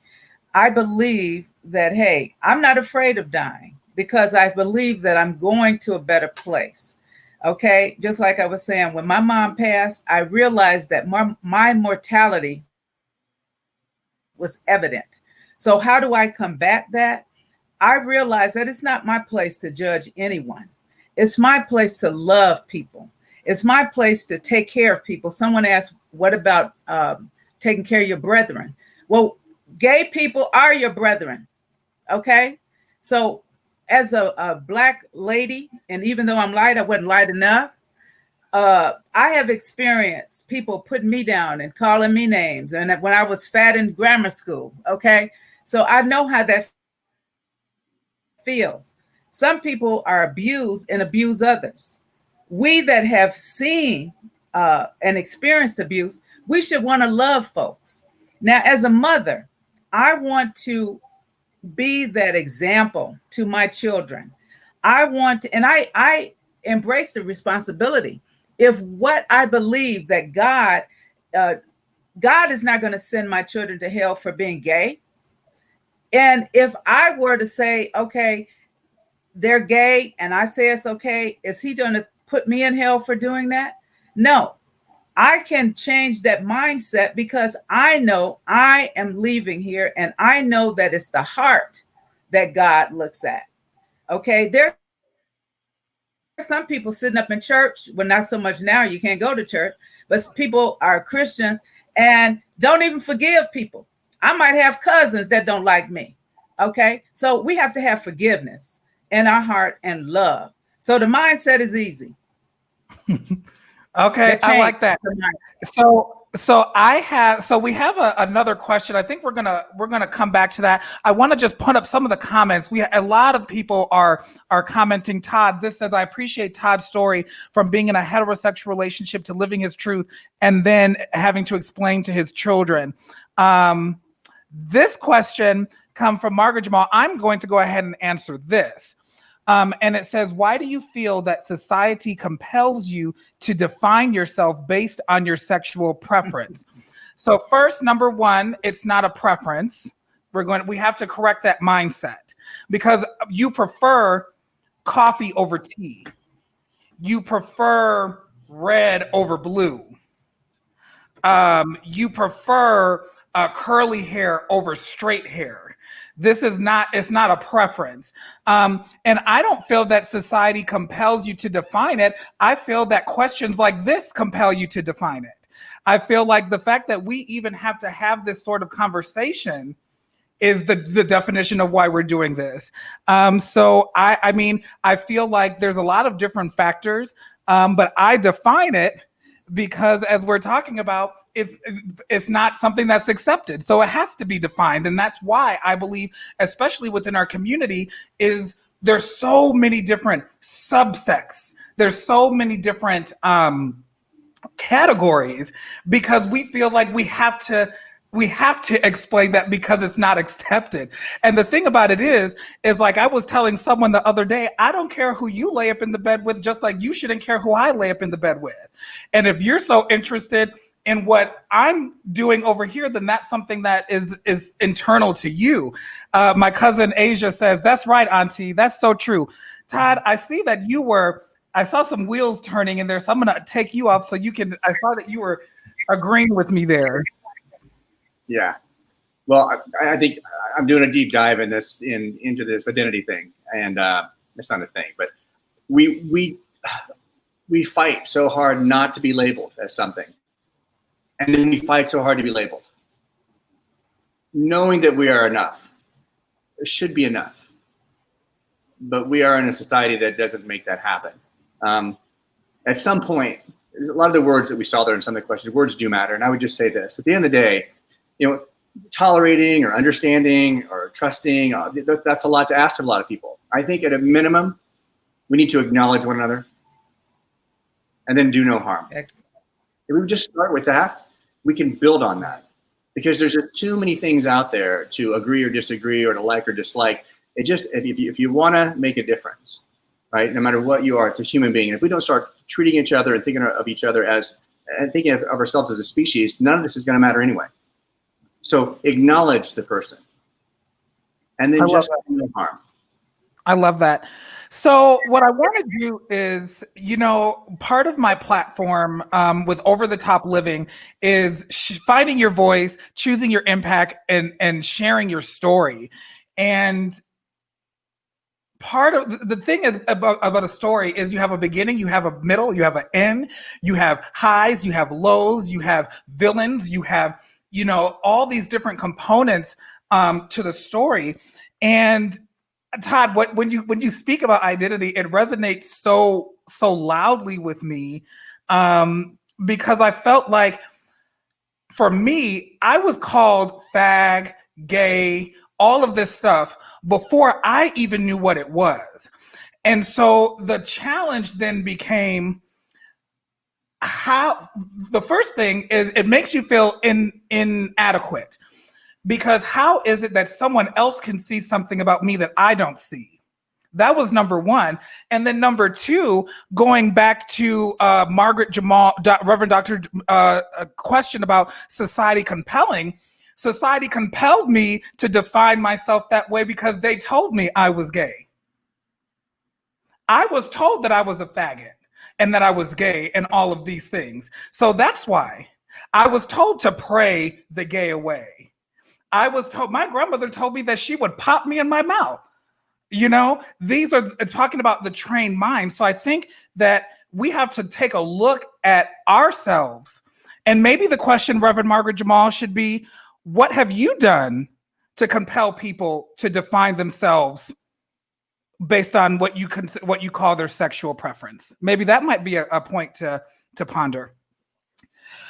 I believe that, hey, I'm not afraid of dying because I believe that I'm going to a better place. Okay, just like I was saying, when my mom passed, I realized that my mortality was evident. So how do I combat that? I realized that it's not my place to judge anyone. It's my place to love people. It's my place to take care of people. Someone asked, what about taking care of your brethren? Well, gay people are your brethren, okay? So as a Black lady, and even though I'm light, I wasn't light enough, I have experienced people putting me down and calling me names. And when I was fat in grammar school, okay? So I know how that feels. Some people are abused and abuse others. We that have seen and experienced abuse, we should want to love folks. Now, as a mother, I want to be that example to my children. I want to, and I embrace the responsibility. If what I believe that God is not going to send my children to hell for being gay. And if I were to say, okay, they're gay and I say it's okay, is he going to put me in hell for doing that? No. I can change that mindset because I know I am leaving here and I know that it's the heart that God looks at. Okay. There are some people sitting up in church, well, not so much now, you can't go to church, but people are Christians and don't even forgive people. I might have cousins that don't like me. Okay. So we have to have forgiveness in our heart and love. So the mindset is easy. Okay, I like that. So we have another question. I think we're gonna come back to that. I want to just put up some of the comments. A lot of people are commenting. Todd, this says, I appreciate Todd's story from being in a heterosexual relationship to living his truth and then having to explain to his children. This question come from Margaret Jamal. I'm going to go ahead and answer this. And it says, why do you feel that society compels you to define yourself based on your sexual preference? So first, number one, it's not a preference. We have to correct that mindset because you prefer coffee over tea. You prefer red over blue. You prefer curly hair over straight hair. It's not a preference. And I don't feel that society compels you to define it. I feel that questions like this compel you to define it. I feel like the fact that we even have to have this sort of conversation is the definition of why we're doing this. So I mean, I feel like there's a lot of different factors, but I define it because as we're talking about, it's not something that's accepted. So it has to be defined. And that's why I believe, especially within our community, is there's so many different subsects. There's so many different categories because we feel like we have to explain that because it's not accepted. And the thing about it is like I was telling someone the other day, I don't care who you lay up in the bed with, just like you shouldn't care who I lay up in the bed with. And if you're so interested in what I'm doing over here, then that's something that is internal to you. My cousin Asia says, that's right, Auntie. That's so true. Todd, I see that I saw some wheels turning in there, so I'm going to take you off so you can, I saw that you were agreeing with me there. Yeah. Well, I think I'm doing a deep dive into this identity thing, and it's not a thing, but we fight so hard not to be labeled as something, and then we fight so hard to be labeled, knowing that we are enough. It should be enough, but we are in a society that doesn't make that happen. At some point, there's a lot of the words that we saw there in some of the questions. Words do matter, and I would just say this: at the end of the day, tolerating or understanding or trusting, that's a lot to ask of a lot of people. I think at a minimum, we need to acknowledge one another and then do no harm. Excellent. If we just start with that, we can build on that because there's just too many things out there to agree or disagree or to like or dislike. It just, if you want to make a difference, right, no matter what you are, it's a human being. And if we don't start treating each other and thinking of each other and thinking of ourselves as a species, none of this is going to matter anyway. So acknowledge the person and then just do no harm. I love that. So what I want to do is, part of my platform with Over the Top Living is finding your voice, choosing your impact, and sharing your story. And part of the thing is about a story is you have a beginning, you have a middle, you have an end, you have highs, you have lows, you have villains, you have all these different components to the story. And Todd, when you speak about identity, it resonates so loudly with me because I felt like, for me, I was called fag, gay, all of this stuff before I even knew what it was. And so the challenge then became, the first thing is it makes you feel inadequate, because how is it that someone else can see something about me that I don't see? That was number one. And then number two, going back to Margaret Jamal, Reverend Dr. Question about society compelling. Society compelled me to define myself that way because they told me I was gay. I was told that I was a faggot. and that I was gay and all of these things. So that's why I was told to pray the gay away. I was told, my grandmother told me that she would pop me in my mouth. You know, these are talking about the trained mind. So I think that we have to take a look at ourselves. And maybe the question, Reverend Margaret Jamal, should be, what have you done to compel people to define themselves based on what you call their sexual preference? Maybe that might be a point to ponder.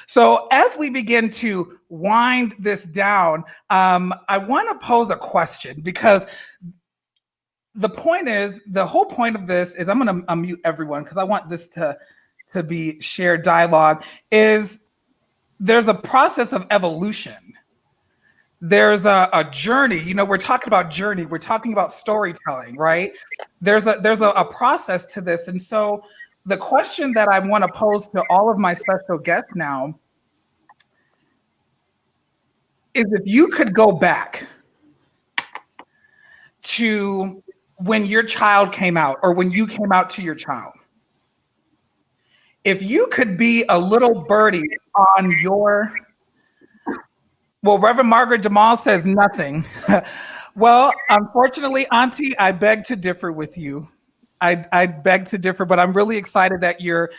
So as we begin to wind this down, I want to pose a question, because the whole point of this is, I'm going to unmute everyone because I want this to be shared dialogue, is there's a process of evolution. There's a journey. You know, we're talking about journey. We're talking about storytelling, right? There's a process to this. And so the question that I want to pose to all of my special guests now is, if you could go back to when your child came out, or when you came out to your child, if you could be a little birdie on your, well, Reverend Margaret Jamal says nothing. Well, unfortunately, Auntie, I beg to differ with you. I beg to differ, but I'm really excited that you're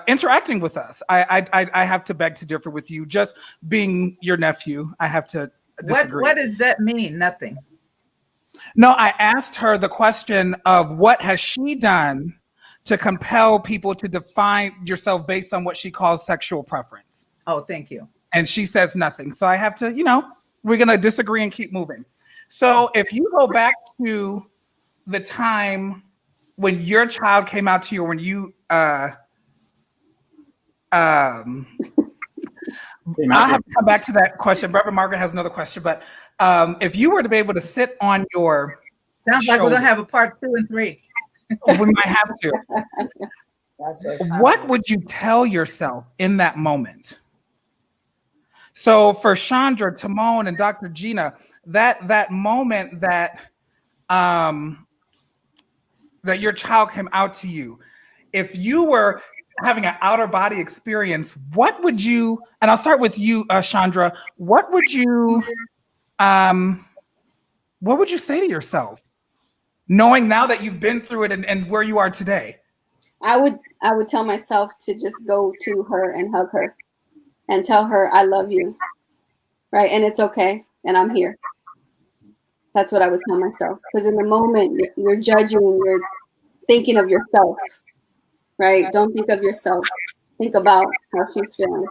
interacting with us. I have to beg to differ with you. Just being your nephew, I have to disagree. What does that mean? Nothing. No, I asked her the question of what has she done to compel people to define yourself based on what she calls sexual preference. Oh, thank you. And she says nothing. So I have to, we're going to disagree and keep moving. So if you go back to the time when your child came out to you, or when you, I have to come back to that question. Reverend Margaret has another question, but if you were to be able to sit on your Sounds like we're going to have a part 2 and 3. We might have to. What would you tell yourself in that moment? So for Chandra, Timon, and Dr. Gina, that moment that that your child came out to you, if you were having an outer body experience, what would you, and I'll start with you, Chandra, what would you say to yourself, knowing now that you've been through it and where you are today? I would tell myself to just go to her and hug her and tell her, I love you, right? And it's okay, and I'm here. That's what I would tell myself. Because in the moment, you're judging, you're thinking of yourself, right? Don't think of yourself. Think about how she's feeling,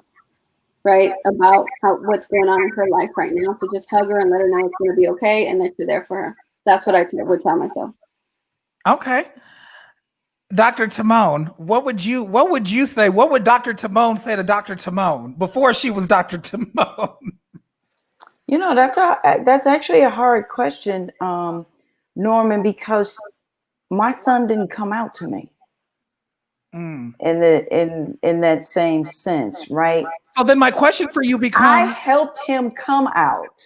right? About what's going on in her life right now. So just hug her and let her know it's going to be okay, and that you're there for her. That's what I would tell myself. Okay. Dr. Timon, what would you say? What would Dr. Timon say to Dr. Timon before she was Dr. Timon? That's actually a hard question, Norman, because my son didn't come out to me in that same sense, right? So then my question for you becomes, I helped him come out.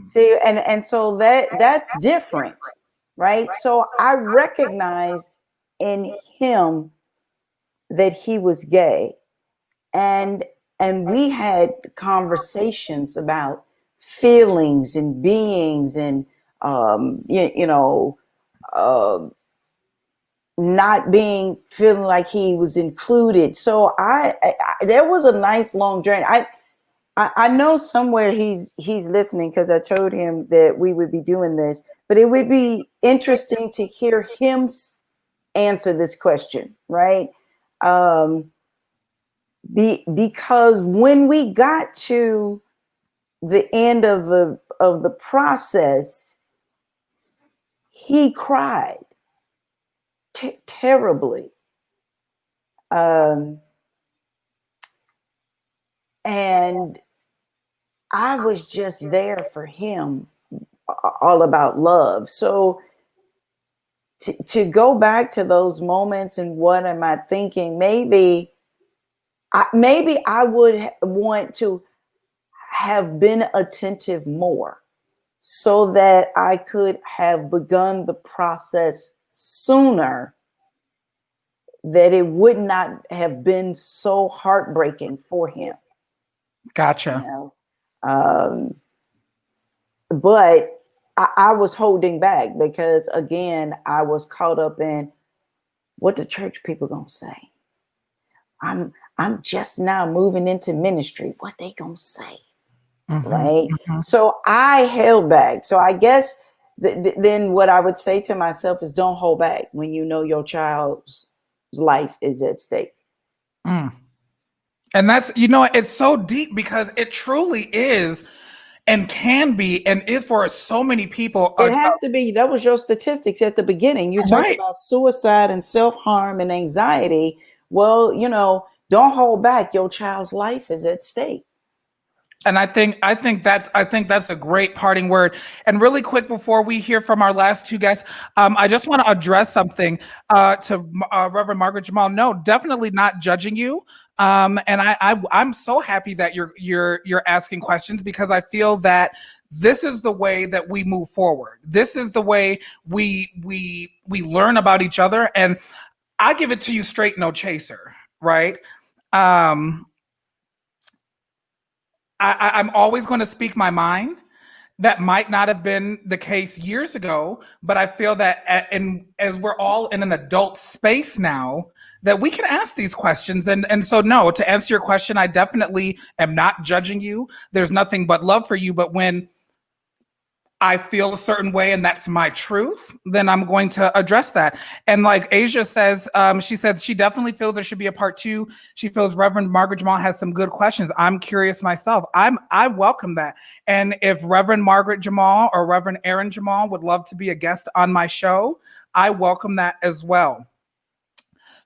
See, and so that's different, right? So I recognized in him that he was gay, and we had conversations about feelings and beings, and not feeling like he was included. So I there was a nice long journey. I know somewhere he's listening, because I told him that we would be doing this, but it would be interesting to hear him answer this question, right? Because when we got to the end of the process, he cried terribly. And I was just there for him, all about love. So to go back to those moments and what am I thinking, maybe I would want to have been attentive more, so that I could have begun the process sooner that it would not have been so heartbreaking for him. Gotcha. You know? But I was holding back because, again, I was caught up in what the church people gonna say. I'm just now moving into ministry. What they gonna say, right? So I held back. So I guess then what I would say to myself is, don't hold back when you know your child's life is at stake. And that's, it's so deep because it truly is and can be and is for so many people. It has to be. That was your statistics at the beginning. You talked about suicide and self-harm and anxiety. Well, don't hold back. Your child's life is at stake. And I think that's a great parting word. And really quick before we hear from our last two guests, I just want to address something to Reverend Margaret Jamal. No, definitely not judging you. And I'm so happy that you're asking questions, because I feel that this is the way that we move forward. This is the way we learn about each other. And I give it to you straight, no chaser, right? I'm always going to speak my mind. That might not have been the case years ago, but I feel that as we're all in an adult space now, that we can ask these questions. And so, no, to answer your question, I definitely am not judging you. There's nothing but love for you. But when I feel a certain way and that's my truth, then I'm going to address that. And like Asia says, she said she definitely feels there should be a part 2. She feels Reverend Margaret Jamal has some good questions. I'm curious myself. I welcome that. And if Reverend Margaret Jamal or Reverend Aaron Jamal would love to be a guest on my show, I welcome that as well.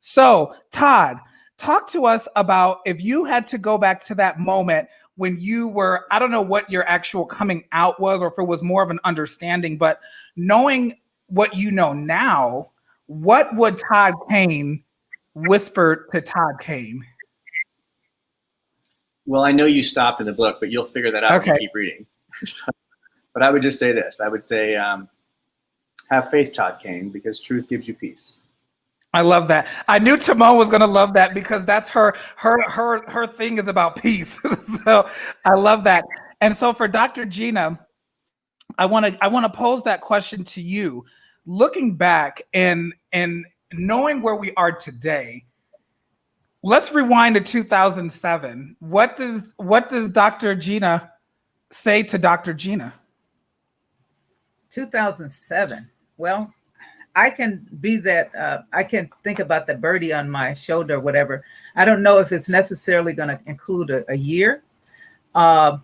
So Todd, talk to us about if you had to go back to that moment when you were, I don't know what your actual coming out was, or if it was more of an understanding, but knowing what you know now, what would Todd Kane whisper to Todd Kane? Well, I know you stopped in the book, but you'll figure that out when you keep reading. But I would just say this. I would say, have faith, Todd Kane, because truth gives you peace. I love that. I knew Timon was going to love that, because that's her thing is about peace. So I love that. And so for Dr. Gina, I want to pose that question to you. Looking back and knowing where we are today, let's rewind to 2007. What does Dr. Gina say to Dr. Gina? 2007. Well, I can be that. I can think about the birdie on my shoulder, or whatever. I don't know if it's necessarily going to include a year. I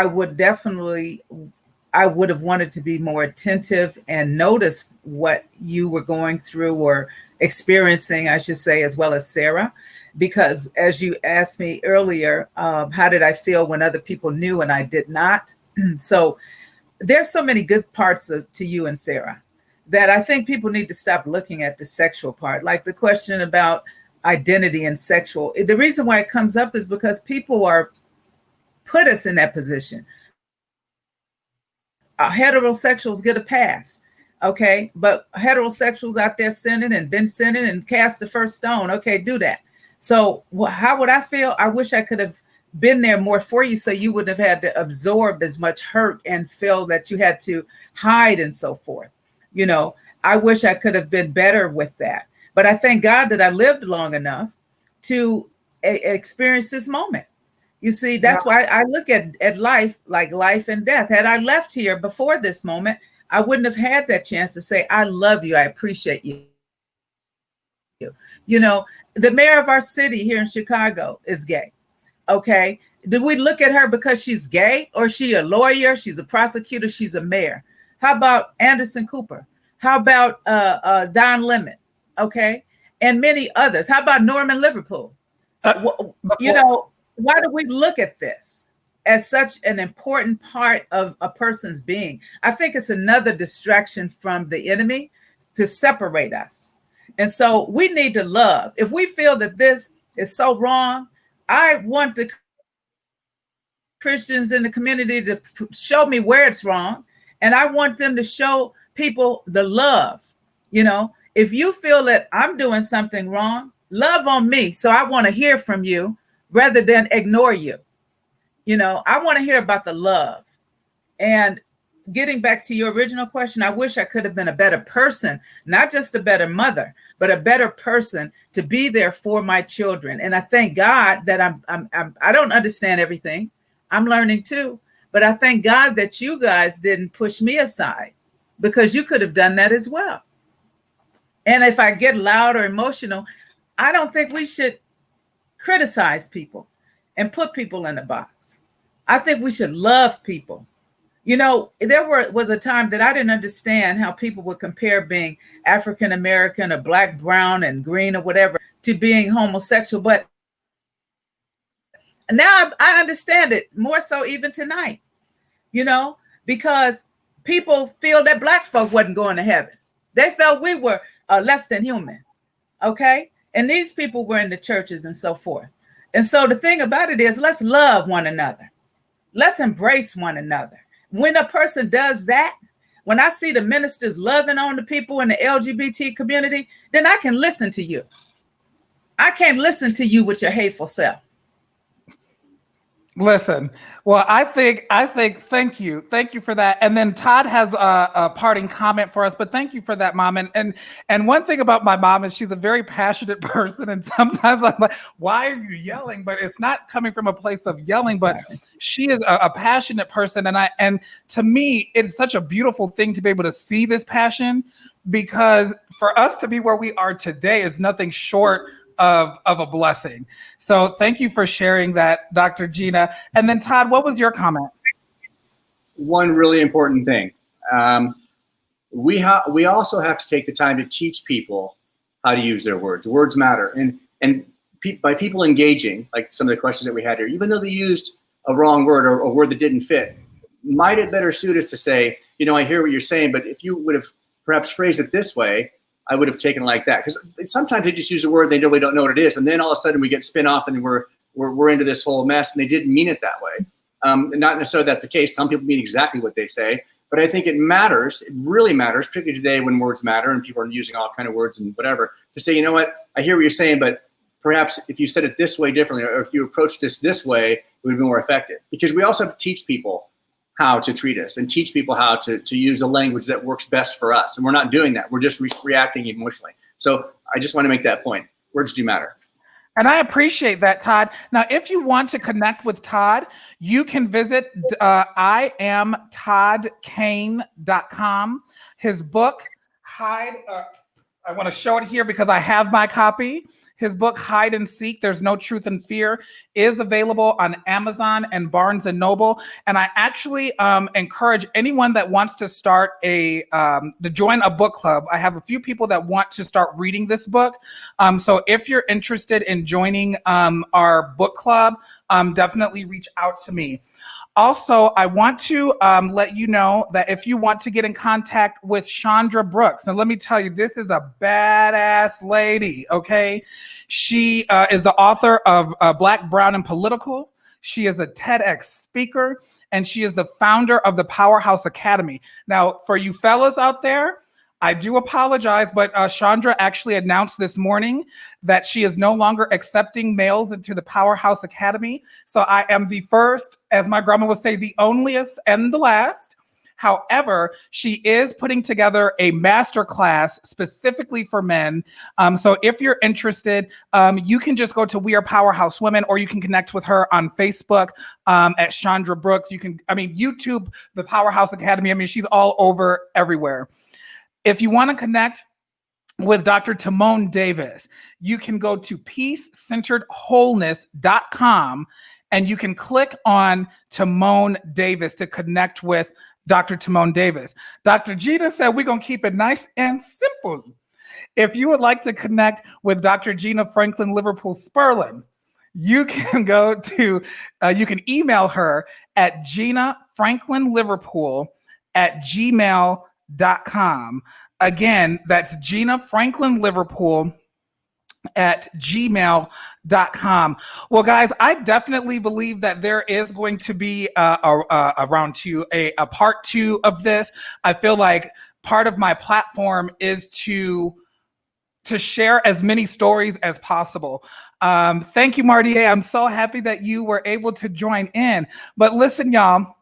would have wanted to be more attentive and notice what you were going through or experiencing, I should say, as well as Sarah, because as you asked me earlier, how did I feel when other people knew and I did not? So there's so many good parts to you and Sarah that I think people need to stop looking at the sexual part, like the question about identity and sexual. The reason why it comes up is because people put us in that position. Heterosexuals get a pass, okay? But heterosexuals out there sinning and been sinning and cast the first stone, okay, do that. So how would I feel? I wish I could have been there more for you, so you wouldn't have had to absorb as much hurt and feel that you had to hide and so forth. I wish I could have been better with that. But I thank God that I lived long enough to experience this moment. You see, that's why I look at life like life and death. Had I left here before this moment, I wouldn't have had that chance to say, I love you, I appreciate you. The mayor of our city here in Chicago is gay. Okay. Do we look at her because she's gay, or is she a lawyer? She's a prosecutor. She's a mayor. How about Anderson Cooper? How about Don Lemon? Okay. And many others. How about Norman Liverpool? Why do we look at this as such an important part of a person's being? I think it's another distraction from the enemy to separate us. And so we need to love. If we feel that this is so wrong, I want the Christians in the community to show me where it's wrong. And I want them to show people the love, if you feel that I'm doing something wrong, love on me. So I want to hear from you rather than ignore you. You know, I want to hear about the love. And getting back to your original question, I wish I could have been a better person, not just a better mother, but a better person to be there for my children. And I thank God that I don't understand everything. I'm learning too, but I thank God that you guys didn't push me aside, because you could have done that as well. And if I get loud or emotional, I don't think we should criticize people and put people in a box. I think we should love people. You know, was a time that I didn't understand how people would compare being African American or black, brown, and green or whatever to being homosexual. But now I understand it more so even tonight, you know, because people feel that black folk wasn't going to heaven. They felt we were less than human. Okay. And these people were in the churches and so forth. And so the thing about it is, let's love one another. Let's embrace one another. When a person does that, when I see the ministers loving on the people in the LGBT community, then I can listen to you. I can't listen to you with your hateful self. Listen, well, I think, thank you for that. And then Todd has a parting comment for us, but thank you for that, Mom. And one thing about my mom is she's a very passionate person, and sometimes I'm like, why are you yelling? But it's not coming from a place of yelling, but she is a passionate person, and to me, it's such a beautiful thing to be able to see this passion, because for us to be where we are today is nothing short of a blessing. So thank you for sharing that, Dr. Gina. And then Todd, what was your comment? One really important thing. We also have to take the time to teach people how to use their words. Words matter. And by people engaging, like some of the questions that we had here, even though they used a wrong word or a word that didn't fit, might it better suit us to say, you know, I hear what you're saying, but if you would have perhaps phrased it this way, I would have taken it like that. Because sometimes they just use a word, they really don't know what it is. And then all of a sudden we get spin off and we're into this whole mess, and they didn't mean it that way. Not necessarily that's the case. Some people mean exactly what they say, but I think it matters. It really matters, particularly today when words matter and people are using all kind of words and whatever, to say, you know what, I hear what you're saying, but perhaps if you said it this way differently, or if you approached this way, it would be more effective. Because we also have to teach people how to treat us and teach people how to use a language that works best for us. And we're not doing that. We're just reacting emotionally. So I just want to make that point. Words do matter. And I appreciate that, Todd. Now, if you want to connect with Todd, you can visit IamToddKane.com. His book, I want to show it here because I have my copy. His book, Hide and Seek, There's No Truth in Fear, is available on Amazon and Barnes & Noble. And I actually encourage anyone that wants to start to join a book club. I have a few people that want to start reading this book. So if you're interested in joining our book club, definitely reach out to me. Also, I want to let you know that if you want to get in contact with Chandra Brooks, and let me tell you, this is a badass lady, okay? She is the author of Black, Brown, and Political. She is a TEDx speaker, and she is the founder of the Powerhouse Academy. Now, for you fellas out there, I do apologize, but Chandra actually announced this morning that she is no longer accepting males into the Powerhouse Academy. So I am the first, as my grandma would say, the onlyest and the last. However, she is putting together a masterclass specifically for men. So if you're interested, you can just go to We Are Powerhouse Women, or you can connect with her on Facebook at Chandra Brooks. YouTube, the Powerhouse Academy. She's all over everywhere. If you want to connect with Dr. Timon Davis, you can go to peacecenteredwholeness.com and you can click on Timon Davis to connect with Dr. Timon Davis. Dr. Gina said we're going to keep it nice and simple. If you would like to connect with Dr. Gina Franklin Liverpool Sperlin, you can go to, you can email her at ginafranklinliverpool@gmail.com. Again, that's Gina Franklin Liverpool @gmail.com. Well, guys, I definitely believe that there is going to be a round two, a part two of this. I feel like part of my platform is to to share as many stories as possible. Thank you, Martier. I'm so happy that you were able to join in. But listen, y'all,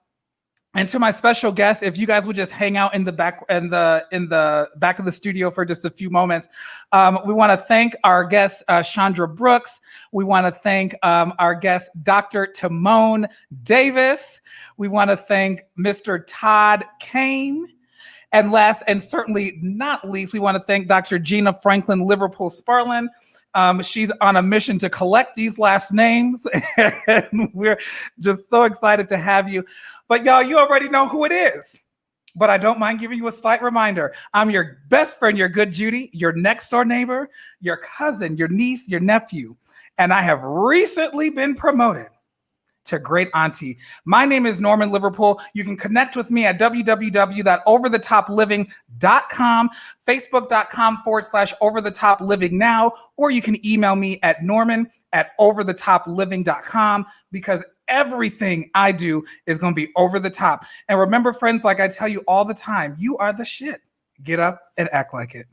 and to my special guests, if you guys would just hang out in the back back of the studio for just a few moments, we want to thank our guest Chandra Brooks. We want to thank our guest Dr. Timon Davis. We want to thank Mr. Todd Kane. And last and certainly not least, we want to thank Dr. Gina Franklin Liverpool Sparlin. She's on a mission to collect these last names, and we're just so excited to have you. But y'all, you already know who it is. But I don't mind giving you a slight reminder. I'm your best friend, your good Judy, your next door neighbor, your cousin, your niece, your nephew. And I have recently been promoted to great auntie. My name is Norman Liverpool. You can connect with me at www.overthetopliving.com, facebook.com/overthetoplivingnow, or you can email me at norman@overthetopliving.com, because everything I do is going to be over the top. And remember, friends, like I tell you all the time, you are the shit. Get up and act like it.